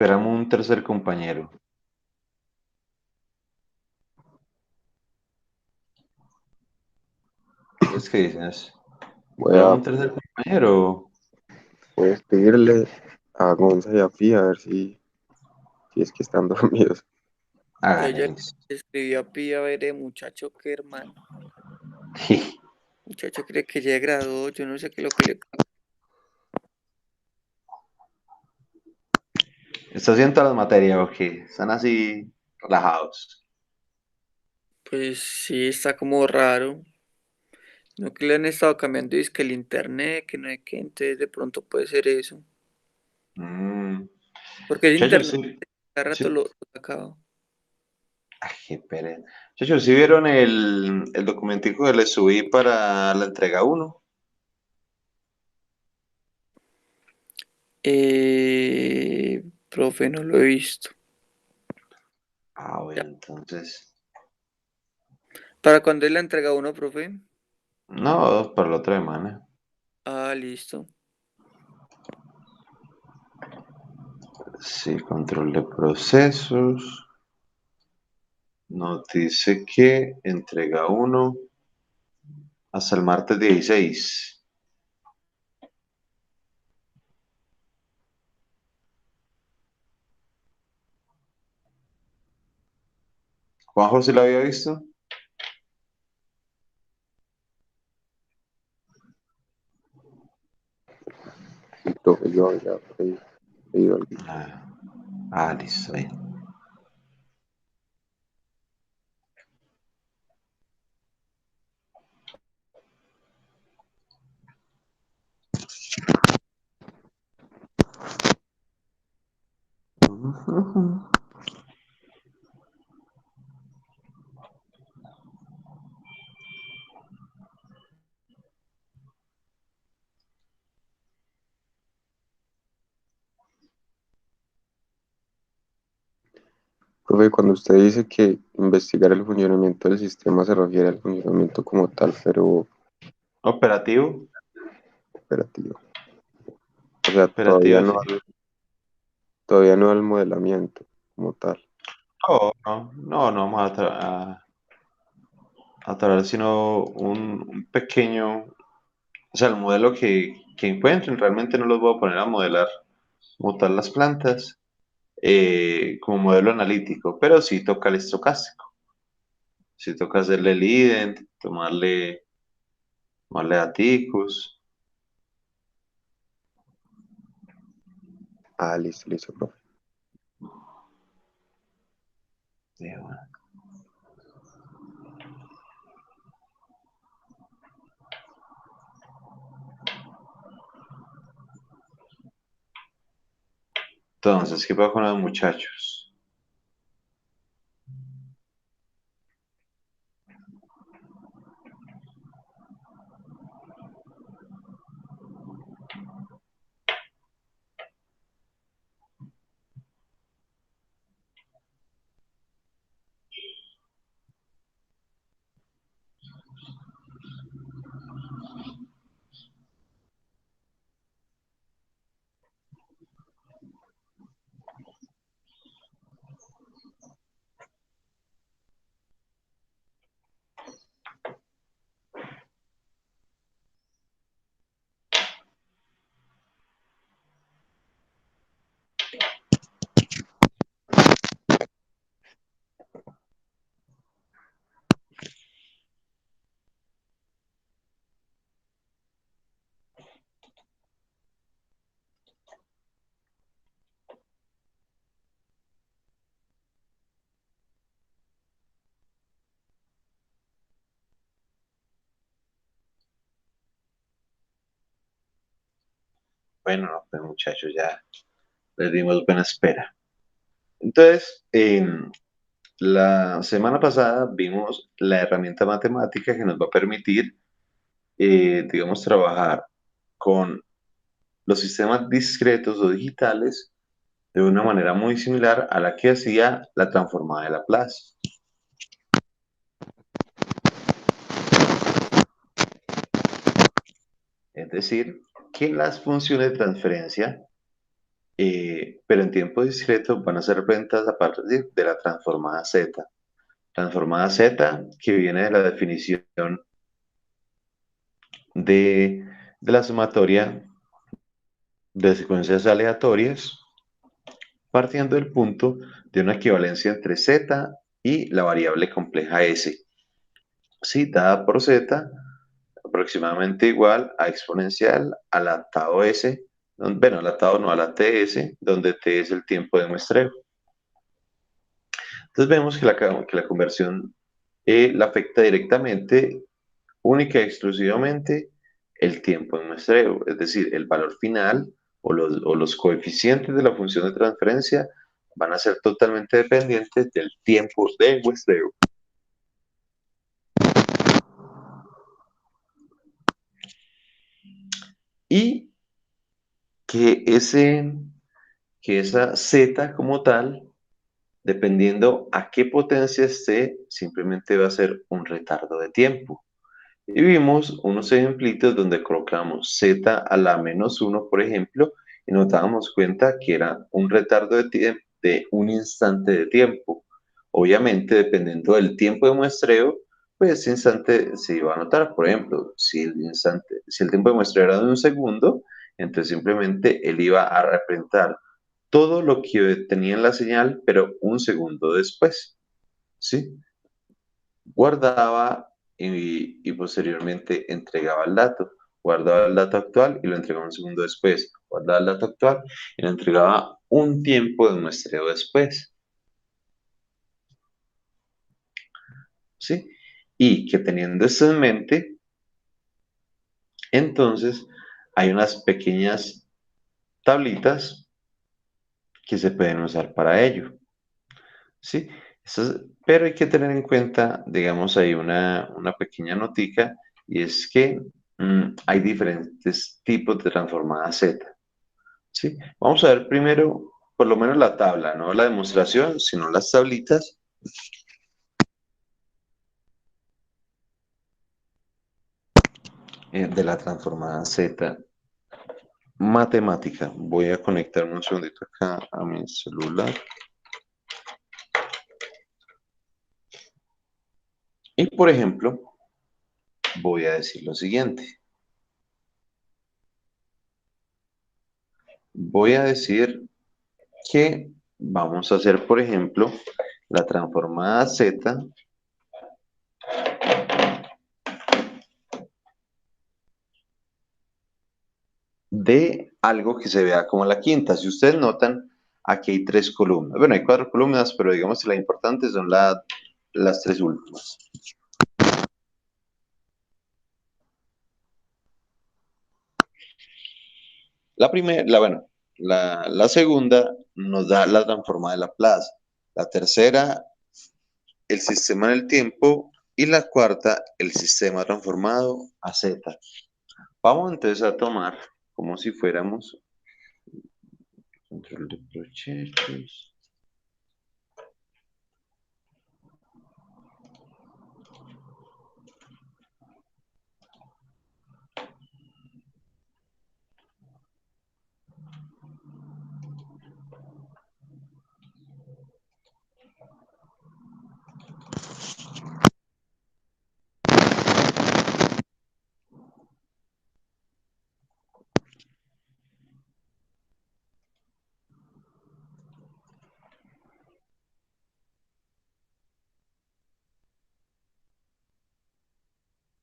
Esperamos un tercer compañero. ¿Pues qué dices? Voy ¿Esperamos a, un tercer compañero? voy a escribirle a Gonza y a Pía a ver si es que están dormidos. Yo Hágale, ya le listo. escribí a Pía, a ver, muchacho, que hermano. Muchacho cree que ya graduó, yo no sé qué es lo que le... ¿Está haciendo las materias o qué? Están así relajados. Pues sí, está como raro. No que le han estado cambiando, es que el internet, que no hay que, entonces de pronto puede ser eso. Mm. Porque el Muchachos, internet sí. cada rato Sí. lo acaba. Ay, qué pereza. Muchachos, ¿sí vieron el documentico que les subí para la entrega uno? Profe, no lo he visto. Ah, Ya. bueno, entonces. ¿Para cuándo es la entrega uno, profe? No, para la otra semana. Ah, listo. Sí, control de procesos. Nos dice que entrega uno hasta el martes 16. ¿Juanjo sí lo había visto? Y profe, yo había pedido algo. Ah, listo, ahí. Profe, cuando usted dice que investigar el funcionamiento del sistema se refiere al funcionamiento como tal, pero Operativo. operativo. O sea, Operativo, sí. todavía no al modelamiento como tal. No, no, no, no vamos a traer sino un pequeño, o sea, el modelo que encuentren, realmente no los voy a poner a modelar, mutar las plantas como modelo analítico, pero sí toca el estocástico, sí toca hacerle el ident, tomarle daticus, Ah, listo, listo, profe. y bueno. Entonces, ¿qué pasa con los muchachos? Bueno, no, pues muchachos, ya les dimos buena espera. Entonces, la semana pasada vimos la herramienta matemática que nos va a permitir, digamos, trabajar con los sistemas discretos o digitales de una manera muy similar a la que hacía la transformada de Laplace. Es decir, que las funciones de transferencia pero en tiempo discreto van a ser representadas a partir de la transformada Z. Transformada Z que viene de la definición de la sumatoria de secuencias aleatorias, partiendo del punto de una equivalencia entre Z y la variable compleja S. Sí, dada por Z, aproximadamente igual a exponencial al atado S, bueno, al atado no, a la TS, donde T es el tiempo de muestreo. Entonces vemos que la conversión la afecta directamente, única y exclusivamente, el tiempo de muestreo, es decir, el valor final o los coeficientes de la función de transferencia van a ser totalmente dependientes del tiempo de muestreo. Y que, que esa Z como tal, dependiendo a qué potencia esté, simplemente va a ser un retardo de tiempo. Y vimos unos ejemplitos donde colocamos Z a la -1, por ejemplo, y nos dábamos cuenta que era un retardo de un instante de tiempo. Obviamente, dependiendo del tiempo de muestreo, pues ese instante se iba a notar. Por ejemplo, si el tiempo de muestreo era de un segundo, entonces simplemente él iba a representar todo lo que tenía en la señal, pero un segundo después, ¿sí? Guardaba y posteriormente entregaba el dato. Guardaba el dato actual y lo entregaba un segundo después. Guardaba el dato actual y lo entregaba un tiempo de muestreo después. ¿Sí? Y que teniendo esto en mente, entonces hay unas pequeñas tablitas que se pueden usar para ello. ¿Sí? Pero hay que tener en cuenta, digamos, hay una pequeña notica, y es que hay diferentes tipos de transformada Z. ¿Sí? Vamos a ver primero, por lo menos la tabla, no la demostración, sino las tablitas. De la transformada Z matemática. Voy a conectarme un segundito acá a mi celular. Y por ejemplo, voy a decir lo siguiente. Voy a decir que vamos a hacer, por ejemplo, la transformada Z de algo que se vea como la quinta. Si ustedes notan, aquí hay tres columnas. Bueno, hay cuatro columnas, pero digamos que las importantes son las tres últimas. La primera, la segunda nos da la transformada de Laplace. La tercera, el sistema en el tiempo. Y la cuarta, el sistema transformado a Z. Vamos entonces a tomar como si fuéramos control de proyectos.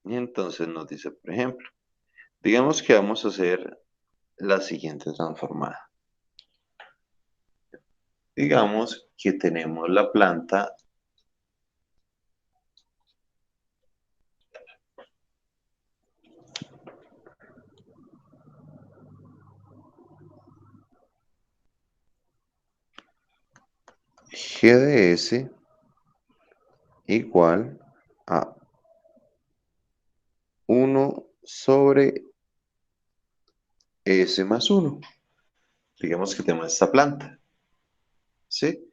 Y entonces nos dice, por ejemplo, digamos que vamos a hacer la siguiente transformada. Digamos que tenemos la planta G de S igual a 1/S más 1. Digamos que tenemos esta planta, ¿sí?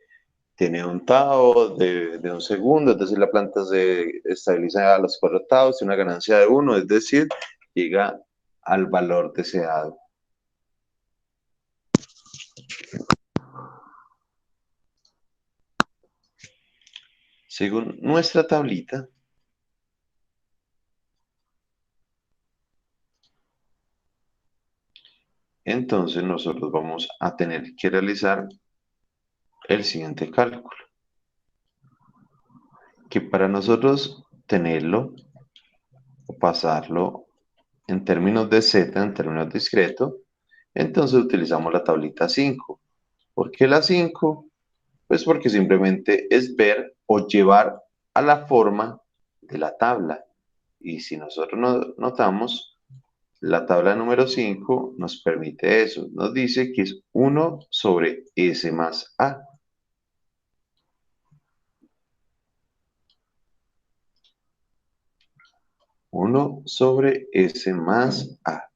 Tiene un tau de un segundo, es decir, la planta se estabiliza a los 4 taus, tiene una ganancia de 1, es decir, llega al valor deseado. Según nuestra tablita, entonces nosotros vamos a tener que realizar el siguiente cálculo, que para nosotros tenerlo o pasarlo en términos de z, en términos discretos, entonces utilizamos la tablita 5. ¿Por qué la 5? Pues porque simplemente es ver o llevar a la forma de la tabla. Y si nosotros notamos, la tabla número 5 nos permite eso. Nos dice que es 1 sobre S más A. Uno sobre S más A.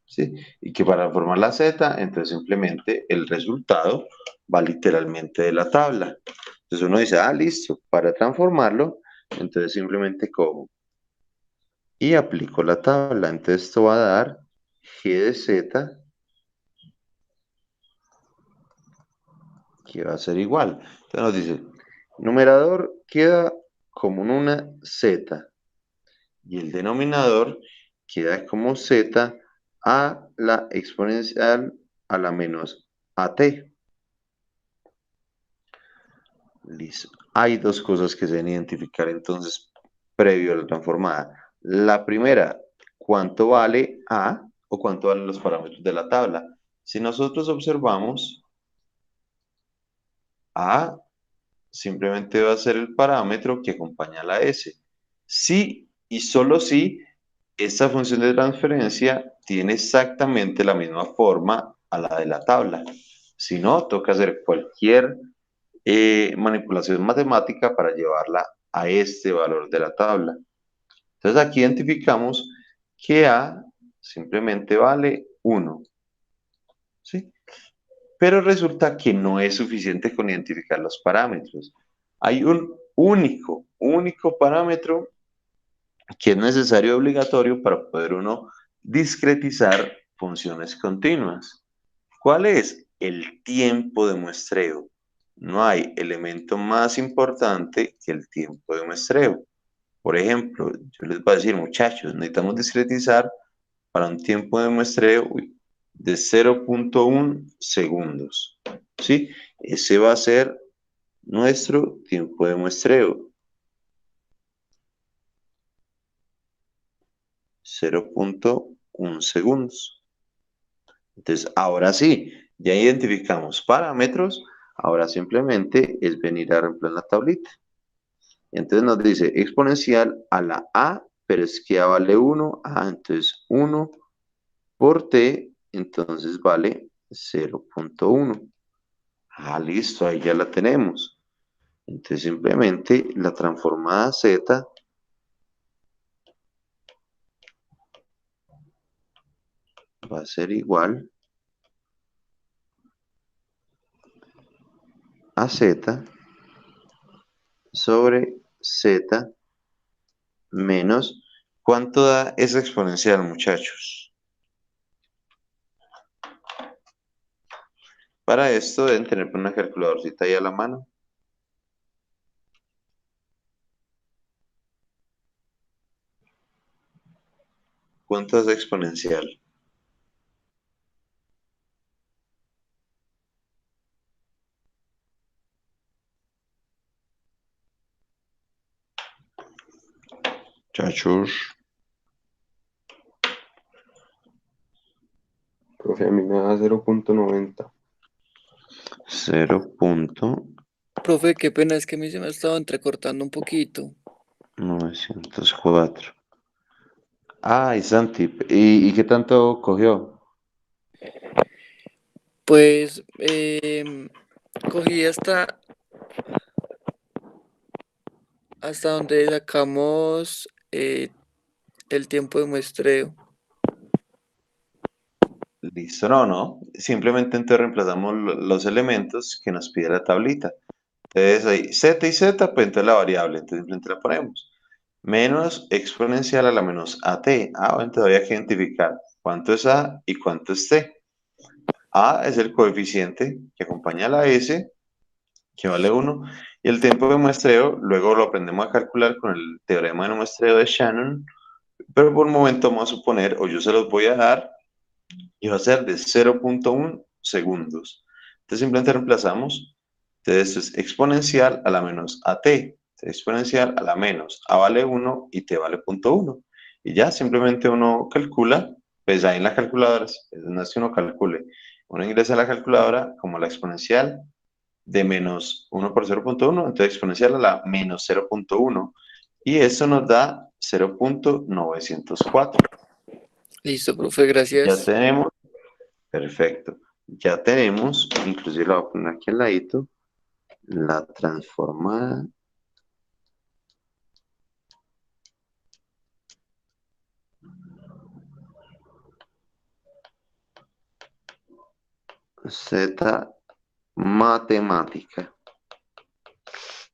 ¿Sí? Y que para formar la Z, entonces simplemente el resultado va literalmente de la tabla. Entonces uno dice, listo, para transformarlo, entonces simplemente cojo y aplico la tabla. Entonces esto va a dar G de Z, que va a ser igual. Entonces nos dice, numerador queda como una Z y el denominador queda como Z a la exponencial a la menos AT. Listo. Hay dos cosas que se deben identificar entonces previo a la transformada. La primera, ¿cuánto vale A o cuánto valen los parámetros de la tabla? Si nosotros observamos, A simplemente va a ser el parámetro que acompaña a la S. Si y solo si esta función de transferencia tiene exactamente la misma forma a la de la tabla. Si no, toca hacer cualquier manipulación matemática para llevarla a este valor de la tabla. Entonces aquí identificamos que A simplemente vale 1. ¿Sí? Pero resulta que no es suficiente con identificar los parámetros. Hay un único parámetro que es necesario y obligatorio para poder uno discretizar funciones continuas. ¿Cuál es? El tiempo de muestreo. No hay elemento más importante que el tiempo de muestreo. Por ejemplo, yo les voy a decir, muchachos, necesitamos discretizar para un tiempo de muestreo de 0.1 segundos. ¿Sí? Ese va a ser nuestro tiempo de muestreo. 0.1 segundos. Entonces, ahora sí, ya identificamos parámetros, ahora simplemente es venir a reemplazar la tablita. Entonces nos dice exponencial a la A, pero es que A vale 1, entonces 1 por T, entonces vale 0.1. Listo, ahí ya la tenemos. Entonces simplemente la transformada Z va a ser igual a Z sobre Z menos, ¿cuánto da esa exponencial, muchachos? Para esto deben tener una calculadorcita ahí a la mano. ¿Cuánto es exponencial? Muchachos, Profe, a mí me da 0.90. Profe, qué pena, es que a mí se me ha estado entrecortando un poquito. 0.904. Y Santi, ¿y qué tanto cogió? Pues cogí hasta donde sacamos el tiempo de muestreo. Listo, no. Simplemente entonces reemplazamos los elementos que nos pide la tablita. Entonces ahí z y z, pues entonces la variable, entonces simplemente la ponemos. Menos exponencial a la menos at. Bueno, entonces había que identificar cuánto es a y cuánto es t. A es el coeficiente que acompaña a la s que vale 1. Y el tiempo de muestreo, luego lo aprendemos a calcular con el teorema de muestreo de Shannon, pero por un momento vamos a suponer, o yo se los voy a dar, y va a ser de 0,1 segundos. Entonces simplemente reemplazamos. Entonces esto es exponencial a la menos AT. Exponencial a la menos A vale 1 y T vale 0,1. Y ya simplemente uno calcula, pues ahí en la calculadora, no es que uno calcule, uno ingresa a la calculadora como la exponencial de menos 1 por 0,1, entonces exponencial a la menos 0,1. Y eso nos da 0,904. Listo, profe, Ya gracias. tenemos. Perfecto. Ya tenemos, inclusive la voy a poner aquí al ladito, la transformada Z matemática.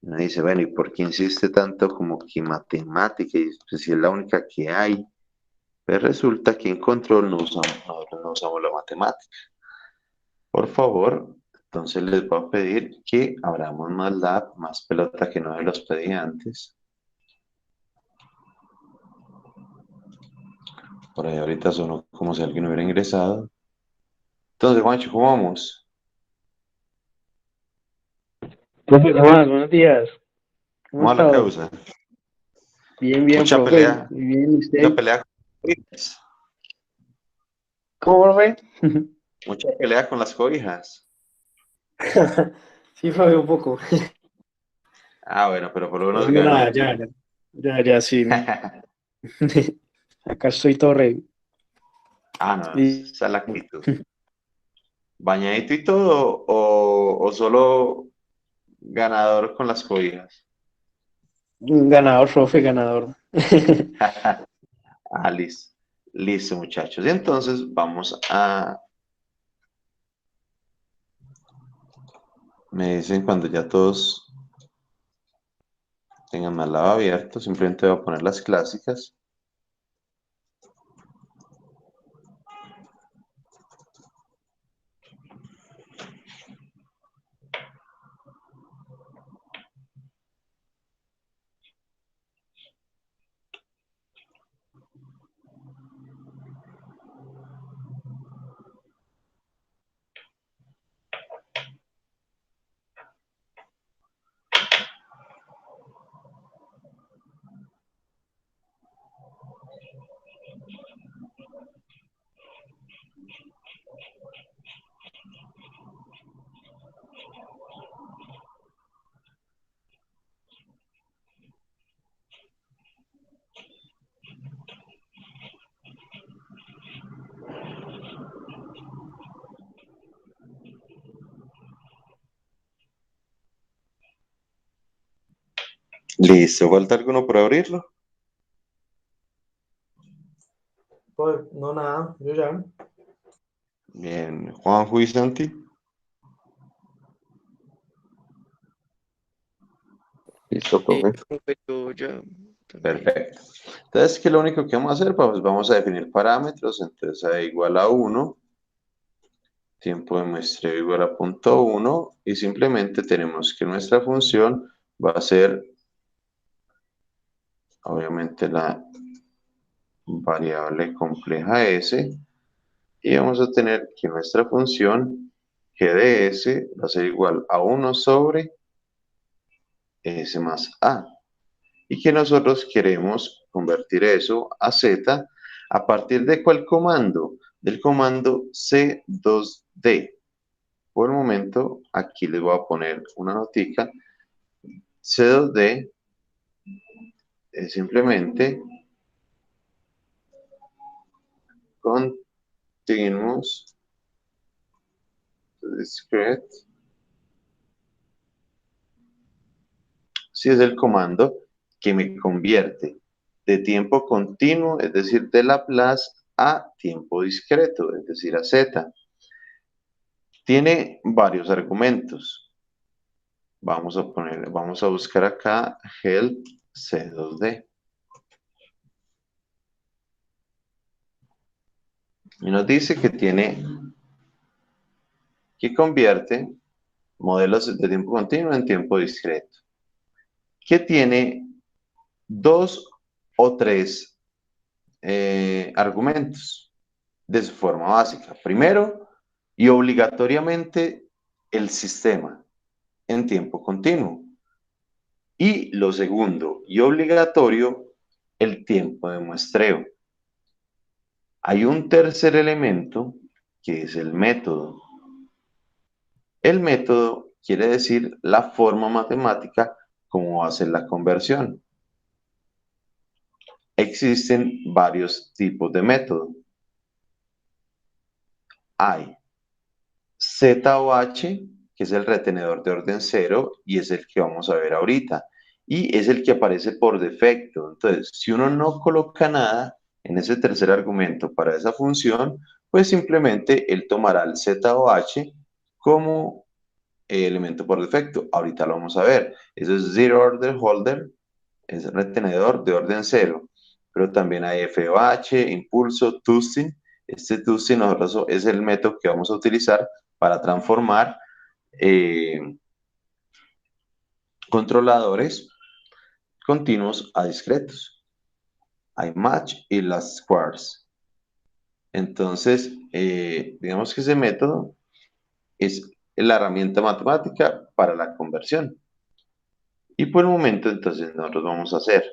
Uno dice, bueno, ¿y por qué insiste tanto como que matemática? Y pues, si es la única que hay. Pues resulta que en control no usamos la matemática. Por favor, entonces les voy a pedir que abramos más lab, más pelota que no se los pedí antes. Por ahí ahorita sonó como si alguien hubiera ingresado. Entonces, Juancho, ¿cómo vamos? Profe, ¿qué más? Buenos días. ¿Cómo ha ¿Cómo va la estado? causa? Bien, bien, Mucha profe. pelea, Muy bien, ¿y mucha usted? pelea con las cobijas. ¿Cómo, profe? Mucha pelea con las cobijas. Sí, profe, un poco. Ah, bueno, pero por lo menos No, nada, ganó. ya, sí. Acá estoy todo rey. Ah, no, Y esa es la actitud. ¿Bañadito y todo o solo ganador con las cobijas? ganador, profe, ganador. Ah, listo. Listo, muchachos. Y entonces vamos a... Me dicen cuando ya todos tengan más lado abierto, simplemente voy a poner las clásicas. Listo. ¿Falta alguno por abrirlo? Pues, no, nada, yo ya. Bien. Juanjo y Santi. Listo, Sí, profe. profe, yo ya también. Perfecto. Entonces, ¿qué es lo único que vamos a hacer? Pues vamos a definir parámetros. Entonces, A igual a 1, tiempo de muestreo igual a 0,1 y simplemente tenemos que nuestra función va a ser, obviamente, la variable compleja S y vamos a tener que nuestra función g de S va a ser igual a 1 sobre S más A. Y que nosotros queremos convertir eso a Z a partir de cuál comando? Del comando C2D. Por el momento, aquí les voy a poner una notica. C2D es simplemente continuous discrete. Si es el comando que me convierte de tiempo continuo, es decir, de Laplace, a tiempo discreto, es decir, a Z. Tiene varios argumentos. Vamos a buscar acá help C2D. Y nos dice que tiene, que convierte modelos de tiempo continuo en tiempo discreto, que tiene dos o tres argumentos de su forma básica. Primero, y obligatoriamente, el sistema en tiempo continuo. Y lo segundo, y obligatorio, el tiempo de muestreo. Hay un tercer elemento que es el método. El método quiere decir la forma matemática como hacer la conversión. Existen varios tipos de método. Hay Z o H, que es el retenedor de orden cero y es el que vamos a ver ahorita. Y es el que aparece por defecto. Entonces, si uno no coloca nada en ese tercer argumento para esa función, pues simplemente él tomará el Z o H como elemento por defecto. Ahorita lo vamos a ver. Eso es Zero Order Holder, es retenedor de orden cero. Pero también hay FOH, impulso, Tusing. Este Tusing nosotros es el método que vamos a utilizar para transformar controladores continuos a discretos. Hay match y las squares. Entonces, digamos que ese método es la herramienta matemática para la conversión. Y por el momento, entonces, nosotros vamos a hacer.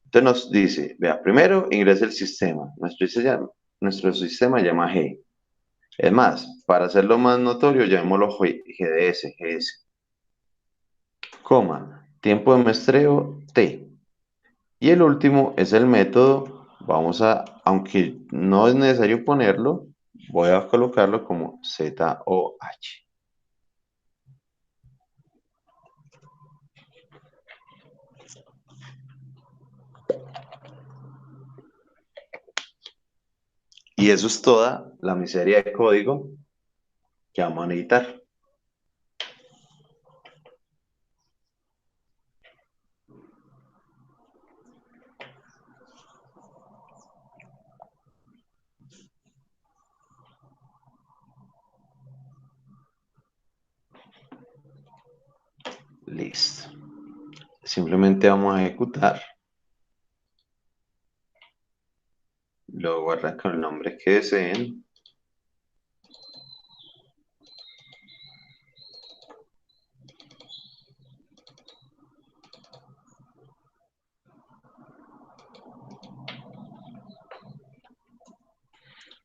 Entonces nos dice, vea, primero ingresa el sistema. Nuestro sistema llama G. Es más, para hacerlo más notorio, llamémoslo GDS, GS. Coma, tiempo de muestreo T. Y el último es el método. Vamos a, aunque no es necesario ponerlo, voy a colocarlo como ZOH. Y eso es toda la miseria de código que vamos a necesitar. Listo. Simplemente vamos a ejecutar. Lo guardan con el nombre que deseen.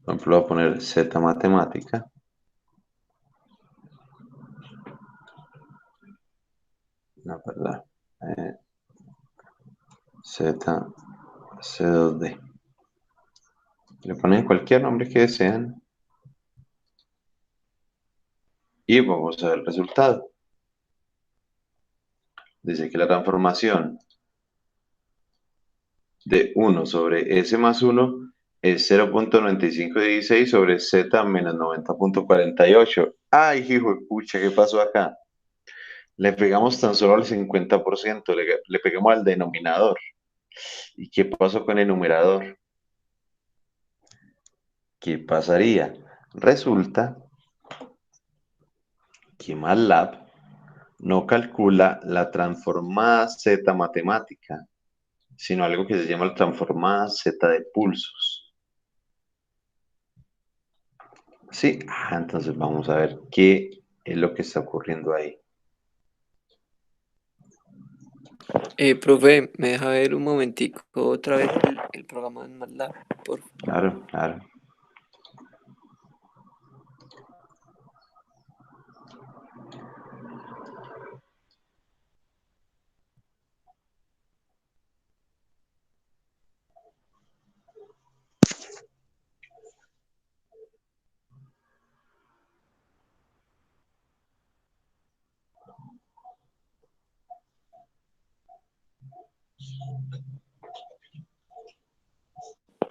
Por ejemplo, voy a poner Z matemática. No, perdón. Z C2D. Le ponen cualquier nombre que desean. Y vamos a ver el resultado. Dice que la transformación de 1 sobre S más 1 es 0.9516 sobre Z menos 90.48. ¡Ay, hijo de pucha! ¿Qué pasó acá? Le pegamos tan solo al 50%, le pegamos al denominador. ¿Y qué pasó con el numerador? ¿Qué pasaría? Resulta que MATLAB no calcula la transformada Z matemática, sino algo que se llama la transformada Z de pulsos. Sí, entonces vamos a ver qué es lo que está ocurriendo ahí. Profe, ¿me deja ver un momentico otra vez el programa en MATLAB, por favor? Claro, claro.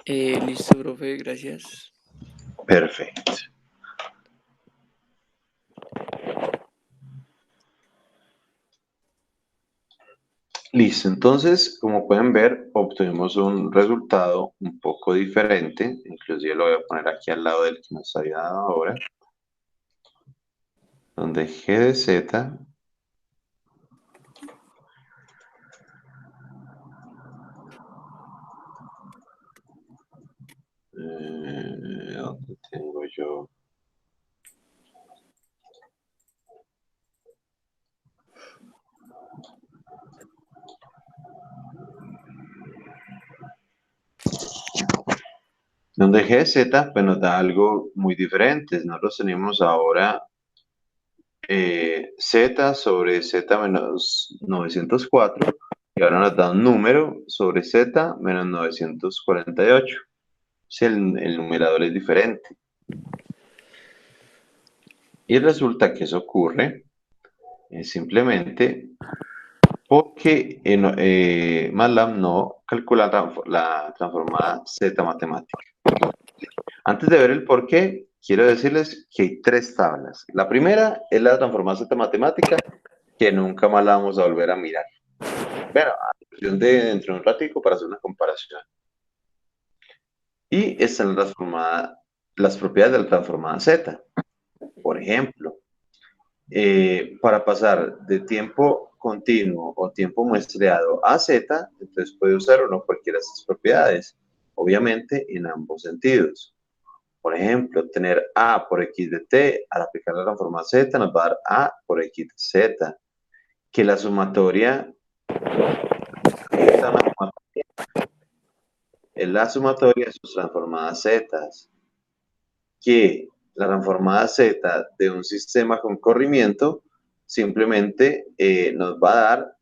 Listo, profe, gracias. Perfecto. Listo, entonces, como pueden ver, obtuvimos un resultado un poco diferente. Inclusive lo voy a poner aquí al lado del que nos había dado ahora. donde G de Z ¿dónde tengo yo? Donde G de Z pues nos da algo muy diferente. Nosotros tenemos ahora Z sobre Z menos 904 y ahora nos da un número sobre Z menos 948. Si el numerador es diferente. Y resulta que eso ocurre simplemente porque MATLAB no calcula la transformada Z matemática. Antes de ver el por qué, quiero decirles que hay tres tablas. La primera es la transformada Z matemática, que nunca más la vamos a volver a mirar. Bueno, a cuestión de dentro de un ratico para hacer una comparación. Y están las propiedades de la transformada Z. Por ejemplo, para pasar de tiempo continuo o tiempo muestreado a Z, entonces puede usar o no cualquiera de estas propiedades, obviamente en ambos sentidos. Por ejemplo, tener A por X de T, al aplicar la transformada Z, nos va a dar A por X de Z. Que la sumatoria es la sumatoria de sus transformadas Z. Que la transformada Z de un sistema con corrimiento simplemente nos va a dar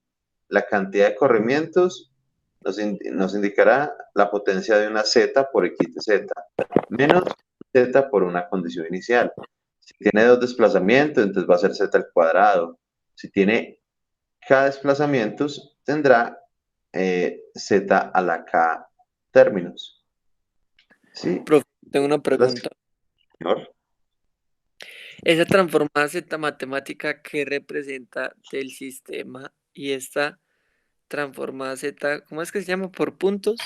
la cantidad de corrimientos, nos indicará la potencia de una Z por X de Z, menos Z por una condición inicial. Si tiene dos desplazamientos, entonces va a ser Z al cuadrado. Si tiene K desplazamientos, tendrá Z a la K términos. ¿Sí? Profe, tengo una pregunta. Señor. Esa transformada Z matemática, ¿qué representa del sistema? Y esta transformada Z, ¿cómo es que se llama? ¿Por puntos?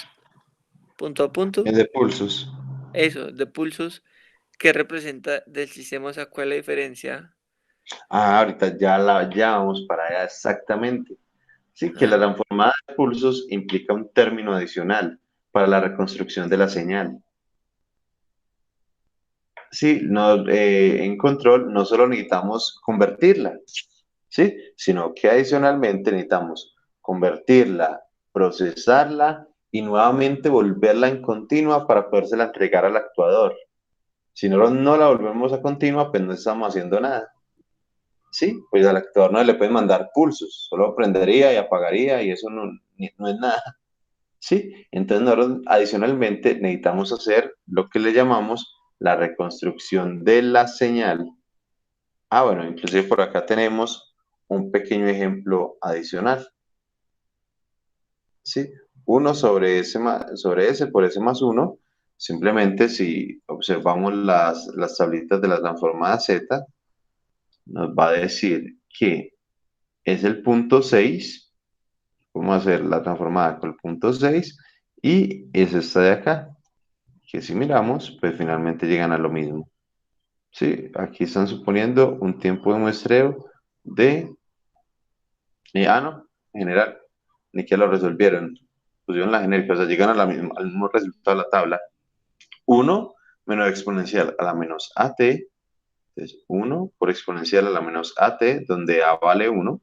¿Punto a punto? Es de pulsos. Eso, de pulsos, ¿qué representa del sistema? O sea, ¿cuál es la diferencia? Ahorita ya vamos para allá exactamente. Sí, que la Ah, transformada de pulsos implica un término adicional para la reconstrucción de la señal. Sí, no, en control no solo necesitamos convertirla, ¿sí? Sino que adicionalmente necesitamos convertirla, procesarla y nuevamente volverla en continua para podérsela entregar al actuador. Si no la volvemos a continua, pues no estamos haciendo nada. Sí, pues al actuador no le pueden mandar pulsos, solo prendería y apagaría y eso no es nada. Sí, entonces nosotros adicionalmente necesitamos hacer lo que le llamamos la reconstrucción de la señal. Bueno, inclusive por acá tenemos un pequeño ejemplo adicional. Sí, uno sobre ese por ese más uno, simplemente si observamos las tablitas de la transformada Z, nos va a decir que es el punto 6. Vamos a hacer la transformada con el punto 6 y es esta de acá, que si miramos, pues finalmente llegan a lo mismo. Sí, aquí están suponiendo un tiempo de muestreo de... no, en general, ni que lo resolvieron. Pusieron la genérica, o sea, llegan al mismo resultado de la tabla. 1 menos exponencial a la menos AT, entonces 1 por exponencial a la menos AT, donde A vale 1,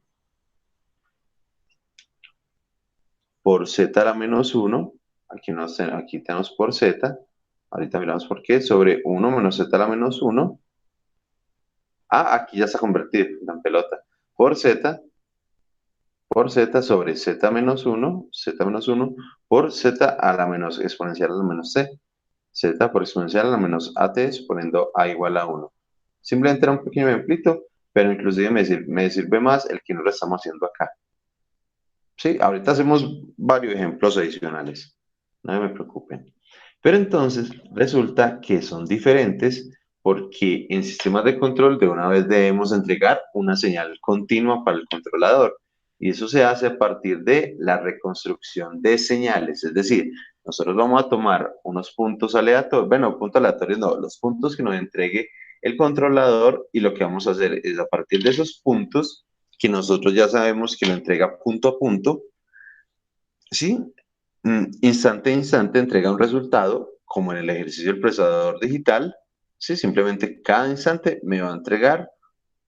por Z a la menos 1, aquí tenemos por Z, ahorita miramos por qué, sobre 1 menos Z a la menos 1, aquí ya está convertido, en pelota, por Z sobre Z menos 1, Z menos 1, por Z a la menos exponencial a la menos C, Z por exponencial a la menos AT, suponiendo A igual a 1. Simplemente era un pequeño ejemplito, pero inclusive me sirve más el que no lo estamos haciendo acá. Sí, ahorita hacemos varios ejemplos adicionales, no me preocupen. Pero entonces resulta que son diferentes porque en sistemas de control de una vez debemos entregar una señal continua para el controlador. Y eso se hace a partir de la reconstrucción de señales. Es decir, nosotros vamos a tomar unos puntos aleatorios, bueno, puntos aleatorios no, los puntos que nos entregue el controlador y lo que vamos a hacer es a partir de esos puntos, que nosotros ya sabemos que lo entrega punto a punto, ¿sí? Instante a instante entrega un resultado, como en el ejercicio del procesador digital, ¿sí? Simplemente cada instante me va a entregar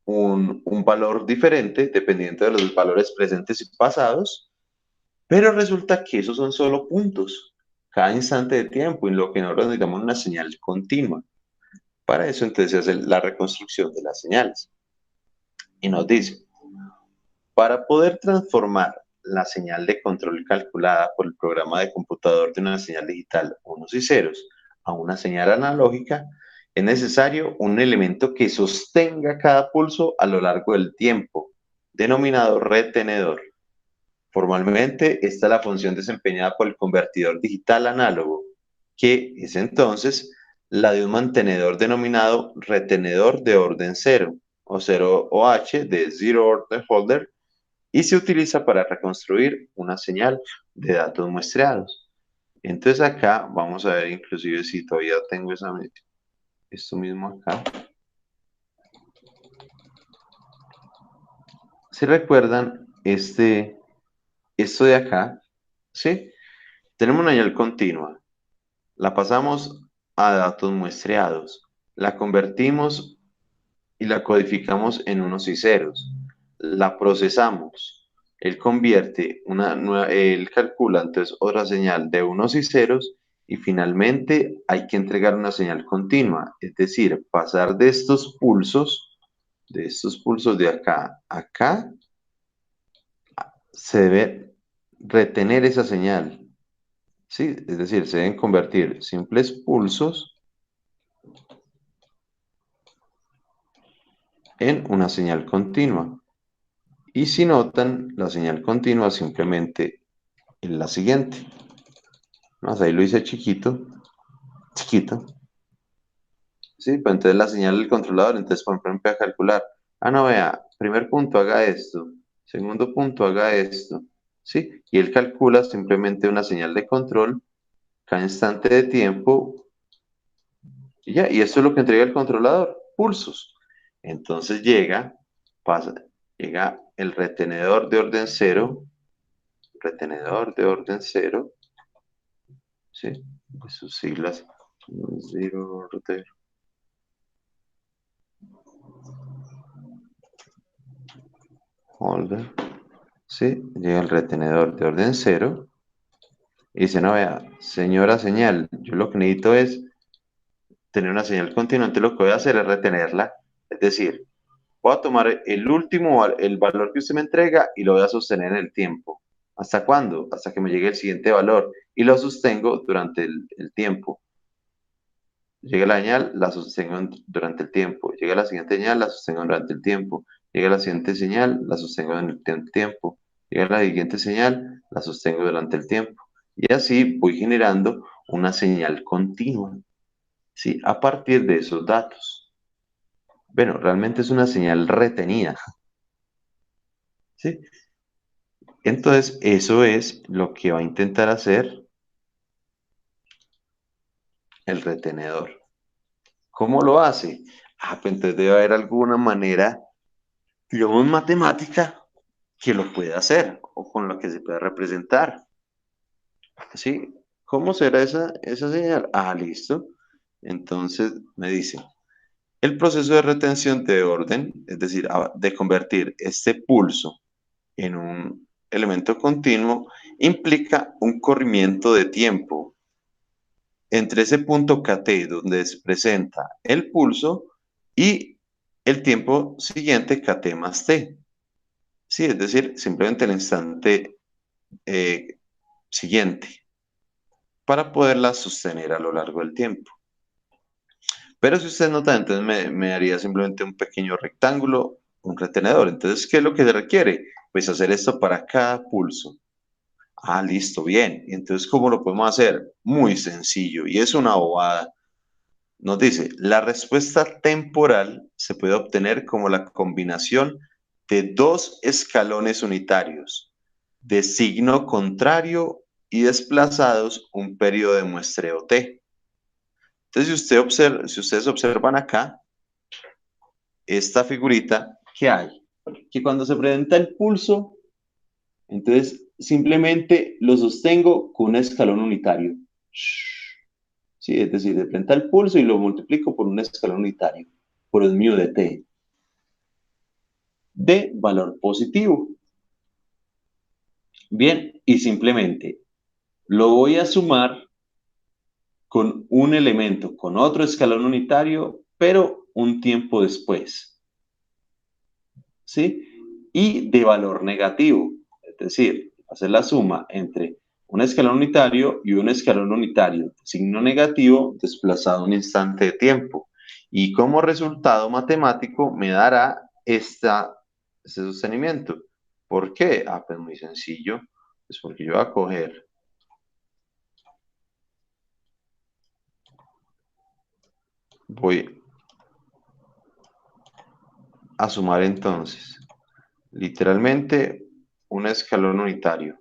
un valor diferente dependiendo de los valores presentes y pasados, pero resulta que esos son solo puntos, cada instante de tiempo, en lo que nosotros necesitamos una señal continua. Para eso entonces se hace la reconstrucción de las señales. Y nos dice, para poder transformar la señal de control calculada por el programa de computador de una señal digital unos y ceros a una señal analógica, es necesario un elemento que sostenga cada pulso a lo largo del tiempo, denominado retenedor. Formalmente, esta es la función desempeñada por el convertidor digital análogo, que es entonces la de un mantenedor denominado retenedor de orden cero, o 0OH de Zero Order Holder, y se utiliza para reconstruir una señal de datos muestreados. Entonces acá vamos a ver inclusive si todavía tengo esto mismo acá. Si recuerdan, esto de acá, ¿sí? Tenemos una señal continua, la pasamos a datos muestreados, la convertimos y la codificamos en unos y ceros, la procesamos, él convierte él calcula entonces otra señal de unos y ceros y finalmente hay que entregar una señal continua, es decir, pasar de estos pulsos de acá a acá, se debe retener esa señal. Sí, es decir, se deben convertir simples pulsos en una señal continua. Y si notan, la señal continua simplemente es la siguiente. Más ahí lo hice chiquito, chiquito. Sí, pues entonces la señal del controlador, entonces por ejemplo a calcular. Ah, no, vea, primer punto haga esto, segundo punto haga esto. Sí, y él calcula simplemente una señal de control cada instante de tiempo. Y ya, y esto es lo que entrega el controlador, pulsos. Entonces llega el retenedor de orden cero, ¿sí? De sus siglas, zero order holder, ¿sí? Llega el retenedor de orden cero y dice, no, vea, señora señal, yo lo que necesito es tener una señal continua, entonces lo que voy a hacer es retenerla, es decir, voy a tomar el valor que usted me entrega y lo voy a sostener en el tiempo. ¿Hasta cuándo? Hasta que me llegue el siguiente valor y lo sostengo durante el tiempo. Llega la señal, la sostengo durante el tiempo. Llega la siguiente señal, la sostengo durante el tiempo. Llega la siguiente señal, la sostengo durante el tiempo. Llega la siguiente señal, la sostengo durante el tiempo. Y así voy generando una señal continua, ¿sí? A partir de esos datos. Bueno, realmente es una señal retenida, ¿sí? Entonces, eso es lo que va a intentar hacer el retenedor. ¿Cómo lo hace? Ah, pues entonces debe haber alguna manera, digamos, matemática que lo pueda hacer o con lo que se pueda representar. ¿Sí? ¿Cómo será esa señal? Ah, listo. Entonces me dice, el proceso de retención de orden, es decir, de convertir este pulso en un elemento continuo, implica un corrimiento de tiempo entre ese punto KT donde se presenta el pulso y el tiempo siguiente KT más T. Sí, es decir, simplemente el instante siguiente para poderla sostener a lo largo del tiempo. Pero si usted nota, entonces me haría simplemente un pequeño rectángulo, un retenedor. Entonces, ¿qué es lo que se requiere? Pues hacer esto para cada pulso. Ah, listo, bien. Entonces, ¿cómo lo podemos hacer? Muy sencillo y es una bobada. Nos dice, la respuesta temporal se puede obtener como la combinación de dos escalones unitarios de signo contrario y desplazados un periodo de muestreo t. Entonces, si ustedes observan acá, esta figurita que hay, que cuando se presenta el pulso, entonces simplemente lo sostengo con un escalón unitario. Sí, es decir, se presenta el pulso y lo multiplico por un escalón unitario, por el mu de t, de valor positivo. Bien, y simplemente lo voy a sumar con un elemento, con otro escalón unitario, pero un tiempo después. ¿Sí? Y de valor negativo, es decir, hacer la suma entre un escalón unitario y un escalón unitario, signo negativo, desplazado un instante de tiempo. Y como resultado matemático me dará este sostenimiento. ¿Por qué? Ah, pues muy sencillo. Es porque yo voy a coger voy a sumar entonces, literalmente, un escalón unitario.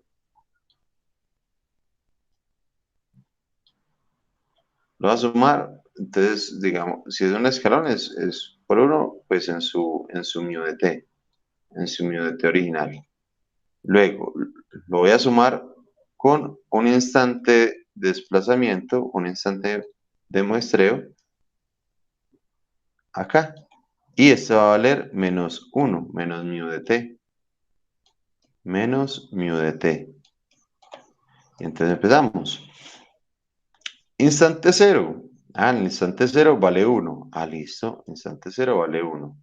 Lo voy a sumar, entonces, digamos, si es un escalón, es por uno, pues en su mu de t, en su mu de t original. Luego, lo voy a sumar con un instante de desplazamiento, un instante de muestreo, acá. Y esto va a valer menos 1, menos mu de t, menos mu de t. Y entonces empezamos. Instante cero. Ah, el instante cero vale 1. Ah, listo. Instante cero vale 1.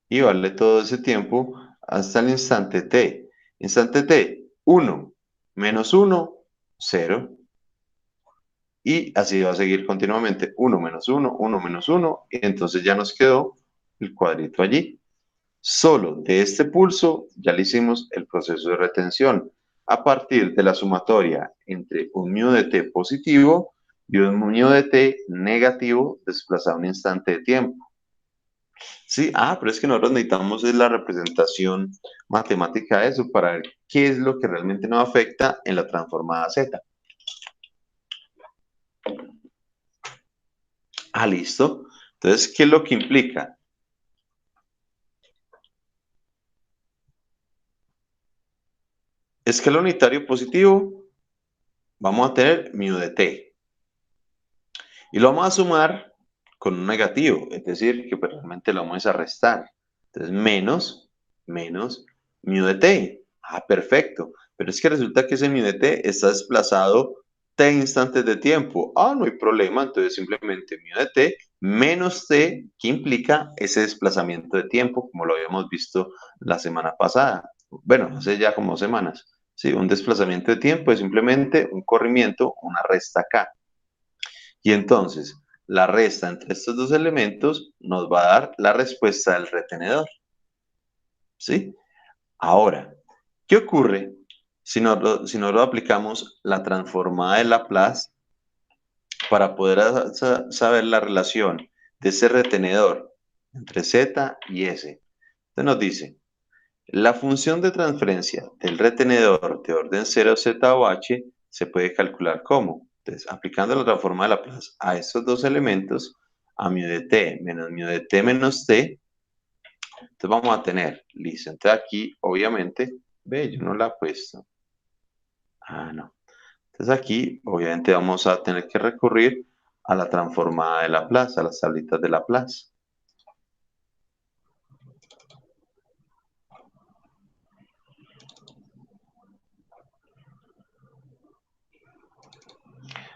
Y vale todo ese tiempo hasta el instante t. Instante t, 1 menos 1, 0. Y así va a seguir continuamente. 1 menos 1, 1 menos 1. Y entonces ya nos quedó el cuadrito allí. Solo de este pulso ya le hicimos el proceso de retención a partir de la sumatoria entre un mu de t positivo y un mu de t negativo desplazado un instante de tiempo. Sí, pero es que nosotros necesitamos es la representación matemática de eso para ver qué es lo que realmente nos afecta en la transformada z. Listo. Entonces, ¿qué es lo que implica? Escala unitario positivo, vamos a tener mu de t. Y lo vamos a sumar con un negativo, es decir, que pues, realmente lo vamos a restar. Entonces, menos mu de t. Perfecto. Pero es que resulta que ese mu de t está desplazado t instantes de tiempo. No hay problema. Entonces, simplemente mu de t menos t, que implica ese desplazamiento de tiempo, como lo habíamos visto la semana pasada. Bueno, hace ya como semanas. Sí, un desplazamiento de tiempo es simplemente un corrimiento, una resta acá. Y entonces, la resta entre estos dos elementos nos va a dar la respuesta del retenedor. ¿Sí? Ahora, ¿qué ocurre si nosotros aplicamos la transformada de Laplace para poder saber la relación de ese retenedor entre z y s? Entonces nos dice, la función de transferencia del retenedor de orden 0, z o h se puede calcular como. Entonces, aplicando la transforma de Laplace a estos dos elementos, a mu de t menos mu de t menos t, entonces vamos a tener, listo, entonces aquí, obviamente, ve, yo no la he puesto. No. Entonces aquí, obviamente, vamos a tener que recurrir a la transformada de Laplace, a las tablitas de Laplace.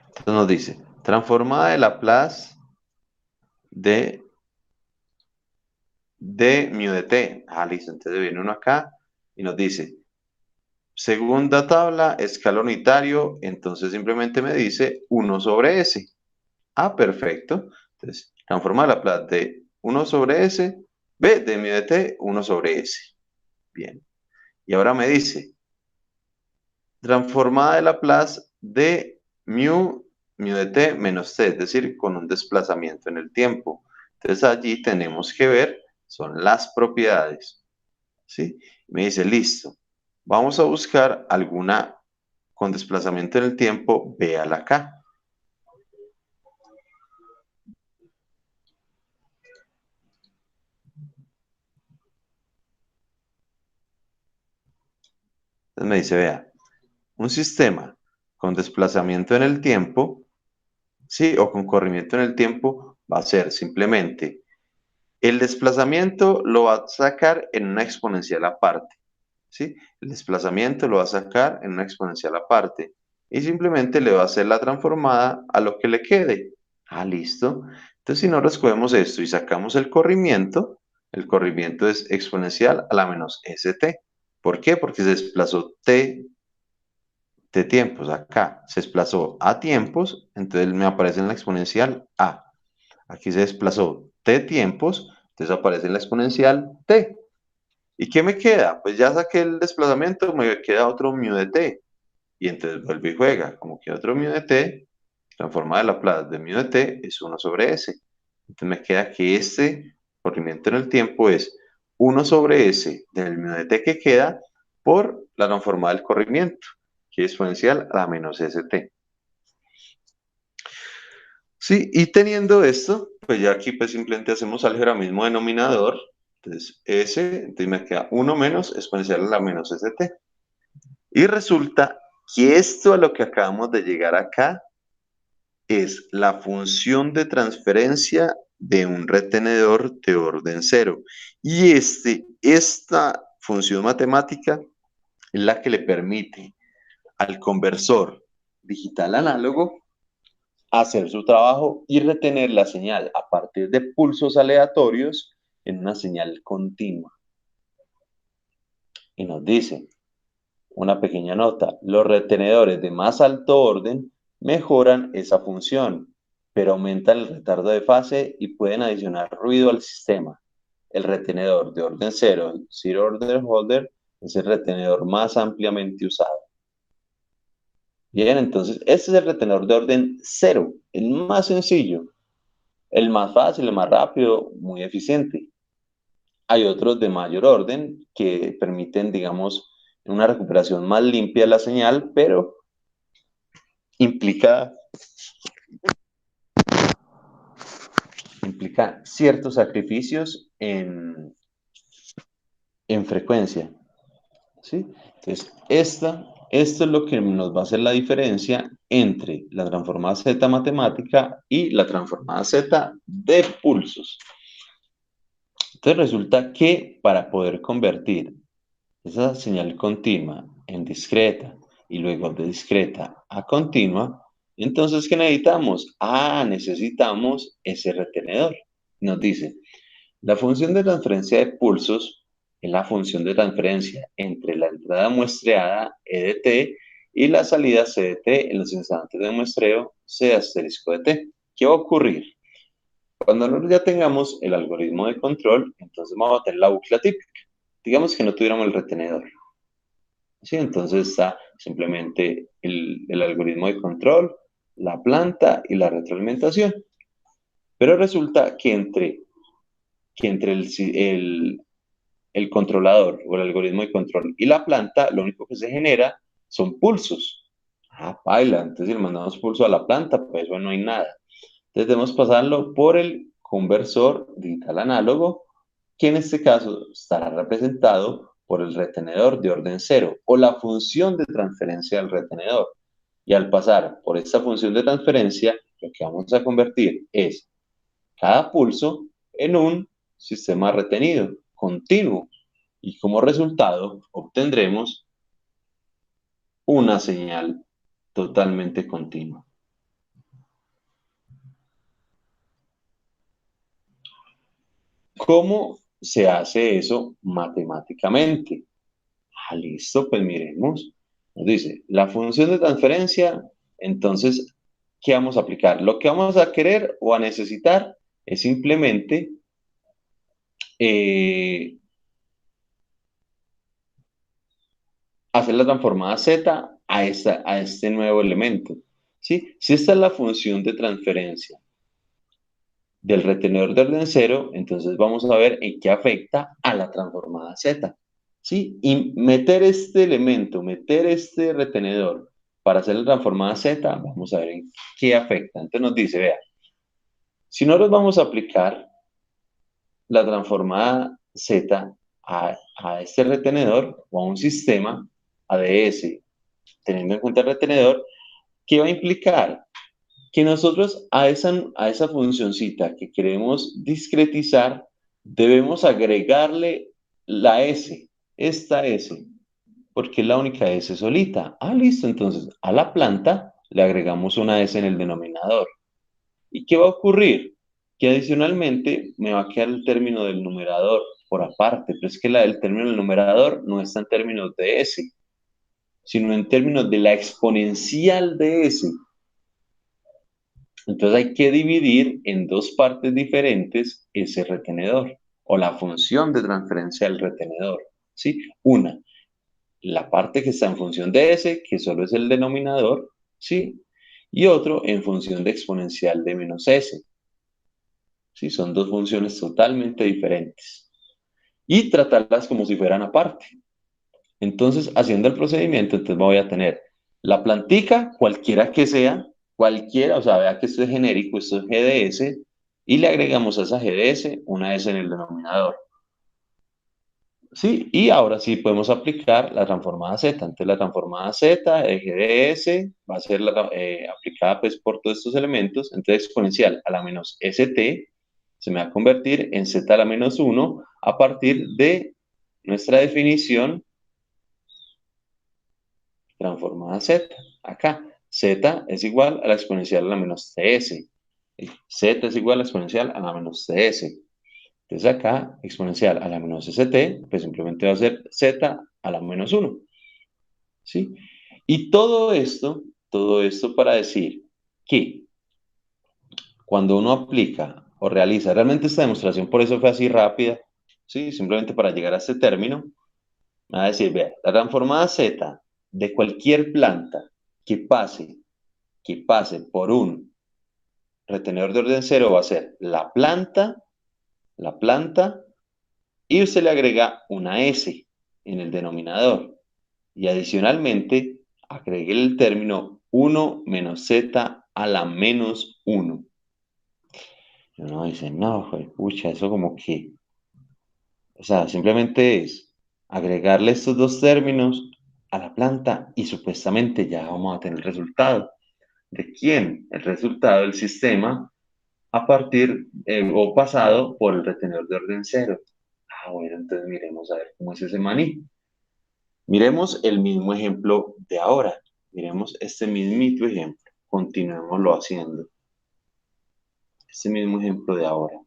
Entonces nos dice, transformada de Laplace de mu de t. Listo. Entonces viene uno acá y nos dice, segunda tabla, escalón unitario, entonces simplemente me dice 1 sobre s. Perfecto. Entonces, transforma la plata de 1 sobre s, b de mu de t, 1 sobre s. Bien. Y ahora me dice, transformada de Laplace de mu de t menos t, es decir, con un desplazamiento en el tiempo. Entonces allí tenemos que ver, son las propiedades. ¿Sí? Me dice, listo, vamos a buscar alguna con desplazamiento en el tiempo, véala acá. Entonces me dice, vea, un sistema con desplazamiento en el tiempo, ¿sí? O con corrimiento en el tiempo, va a ser simplemente el desplazamiento lo va a sacar en una exponencial aparte, ¿sí? El desplazamiento lo va a sacar en una exponencial aparte y simplemente le va a hacer la transformada a lo que le quede. Ah, listo. Entonces, si nosotros cogemos esto y sacamos el corrimiento es exponencial a la menos st. ¿Por qué? Porque se desplazó t tiempos acá, se desplazó a tiempos, entonces me aparece en la exponencial a. Aquí se desplazó t tiempos, entonces aparece en la exponencial t. ¿Y qué me queda? Pues ya saqué el desplazamiento, me queda otro mu de t. Y entonces vuelve y juega. Como que otro mu de t, transformada de Laplace de mu de t es 1 sobre s. Entonces me queda que este corrimiento en el tiempo es 1 sobre s del mu de t que queda por la transformada del corrimiento, que es exponencial a la menos st. Sí, y teniendo esto, pues ya aquí pues simplemente hacemos álgebra mismo denominador. Entonces, entonces me queda 1 menos exponencial a la menos st. Y resulta que esto a lo que acabamos de llegar acá es la función de transferencia de un retenedor de orden cero. Y esta función matemática es la que le permite al conversor digital análogo hacer su trabajo y retener la señal a partir de pulsos aleatorios en una señal continua. Y nos dice una pequeña nota: los retenedores de más alto orden mejoran esa función, pero aumentan el retardo de fase y pueden adicionar ruido al sistema. El retenedor de orden cero, Zero Order Holder, es el retenedor más ampliamente usado. Bien, entonces este es el retenedor de orden cero, el más sencillo, el más fácil, el más rápido, muy eficiente. Hay otros de mayor orden que permiten, digamos, una recuperación más limpia de la señal, pero implica ciertos sacrificios en frecuencia, ¿sí? Entonces, esto es lo que nos va a hacer la diferencia entre la transformada Z matemática y la transformada Z de pulsos. Entonces resulta que para poder convertir esa señal continua en discreta y luego de discreta a continua, entonces, ¿qué necesitamos? Necesitamos ese retenedor. Nos dice, la función de transferencia de pulsos es la función de transferencia entre la entrada muestreada E de t y la salida C de t en los instantes de muestreo C asterisco de t. ¿Qué va a ocurrir? Cuando nosotros ya tengamos el algoritmo de control, entonces vamos a tener la bucla típica. Digamos que no tuviéramos el retenedor. ¿Sí? Entonces está simplemente el algoritmo de control, la planta y la retroalimentación. Pero resulta que entre el controlador o el algoritmo de control y la planta, lo único que se genera son pulsos. Baila, entonces si le mandamos pulso a la planta, pues bueno, no hay nada. Entonces debemos pasarlo por el conversor digital análogo, que en este caso estará representado por el retenedor de orden cero o la función de transferencia del retenedor. Y al pasar por esta función de transferencia, lo que vamos a convertir es cada pulso en un sistema retenido continuo. Y como resultado obtendremos una señal totalmente continua. ¿Cómo se hace eso matemáticamente? Listo, pues miremos. Nos dice, la función de transferencia, entonces, ¿qué vamos a aplicar? Lo que vamos a querer o a necesitar es simplemente hacer la transformada z a este nuevo elemento. ¿Sí? Si esta es la función de transferencia del retenedor de orden cero, entonces vamos a ver en qué afecta a la transformada z. ¿Sí? Y meter este elemento, meter este retenedor para hacer la transformada z, vamos a ver en qué afecta. Entonces nos dice, vea, si nosotros vamos a aplicar la transformada z a este retenedor o a un sistema, a ds, teniendo en cuenta el retenedor, ¿qué va a implicar? Que nosotros a esa funcioncita que queremos discretizar, debemos agregarle la S, esta S, porque es la única S solita. Ah, listo, entonces a la planta le agregamos una S en el denominador. ¿Y qué va a ocurrir? Que adicionalmente me va a quedar el término del numerador por aparte, pero es que la del término del numerador no está en términos de S, sino en términos de la exponencial de S. Entonces hay que dividir en dos partes diferentes ese retenedor o la función de transferencia del retenedor. ¿Sí? Una, la parte que está en función de S, que solo es el denominador, ¿sí? Y otro en función de exponencial de menos S. ¿Sí? Son dos funciones totalmente diferentes. Y tratarlas como si fueran aparte. Entonces, haciendo el procedimiento, entonces voy a tener la plantica, cualquiera que sea, cualquiera, o sea, vea que esto es genérico, esto es GDS, y le agregamos a esa GDS una S en el denominador. ¿Sí? Y ahora sí podemos aplicar la transformada Z. Entonces, la transformada Z de GDS va a ser aplicada pues, por todos estos elementos. Entonces, exponencial a la menos ST se me va a convertir en Z a la menos 1 a partir de nuestra definición transformada Z. Acá, Z es igual a la exponencial a la menos TS. Z es igual a la exponencial a la menos TS. Entonces acá, exponencial a la menos ST, pues simplemente va a ser Z a la menos 1. ¿Sí? Y todo esto para decir que cuando uno aplica o realiza, realmente esta demostración por eso fue así rápida, ¿sí? Simplemente para llegar a este término, va a decir, vea, la transformada Z de cualquier planta que pase por un retenedor de orden cero va a ser la planta, y usted le agrega una S en el denominador. Y adicionalmente, agregue el término 1 menos Z a la menos 1. Y uno dice, no, pucha, eso como que, o sea, simplemente es agregarle estos dos términos a la planta y supuestamente ya vamos a tener el resultado. ¿De quién? El resultado del sistema a partir o pasado por el retenedor de orden cero. Ah, bueno, entonces miremos a ver cómo es ese maní. Miremos el mismo ejemplo de ahora. Miremos este mismito ejemplo. Continuémoslo haciendo. Este mismo ejemplo de ahora.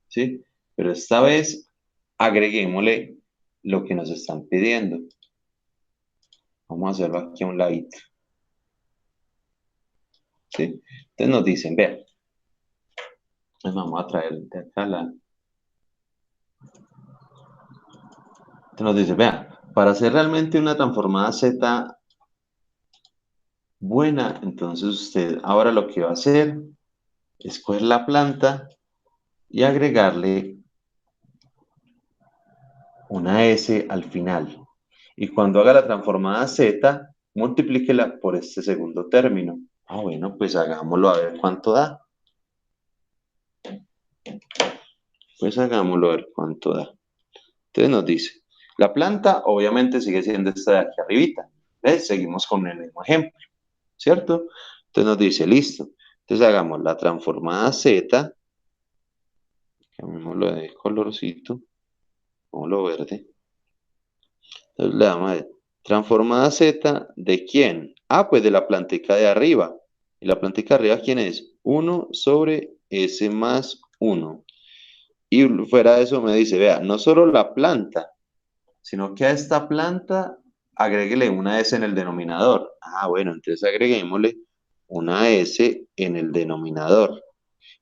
¿Sí? Pero esta vez agreguémosle lo que nos están pidiendo. Vamos a hacerlo aquí a un ladito. ¿Sí? Entonces nos dicen, vean. Vamos a traer de acá la... Entonces nos dice, vean, para hacer realmente una transformada Z buena, entonces usted ahora lo que va a hacer es coger la planta y agregarle una S al final. Y cuando haga la transformada Z, multiplíquela por este segundo término. Ah, bueno, pues hagámoslo a ver cuánto da. Pues hagámoslo a ver cuánto da. Entonces nos dice, la planta obviamente sigue siendo esta de aquí arribita. ¿Ves? Seguimos con el mismo ejemplo, ¿cierto? Entonces nos dice, listo. Entonces hagamos la transformada Z, cambiémoslo de colorcito, pongámoslo verde. Entonces le damos a ver, transformada Z, ¿de quién? Ah, pues de la plantica de arriba. ¿Y la plantica de arriba quién es? 1 sobre S más 1. Y fuera de eso me dice, vea, no solo la planta, sino que a esta planta agréguele una S en el denominador. Ah, bueno, entonces agreguémosle una S en el denominador.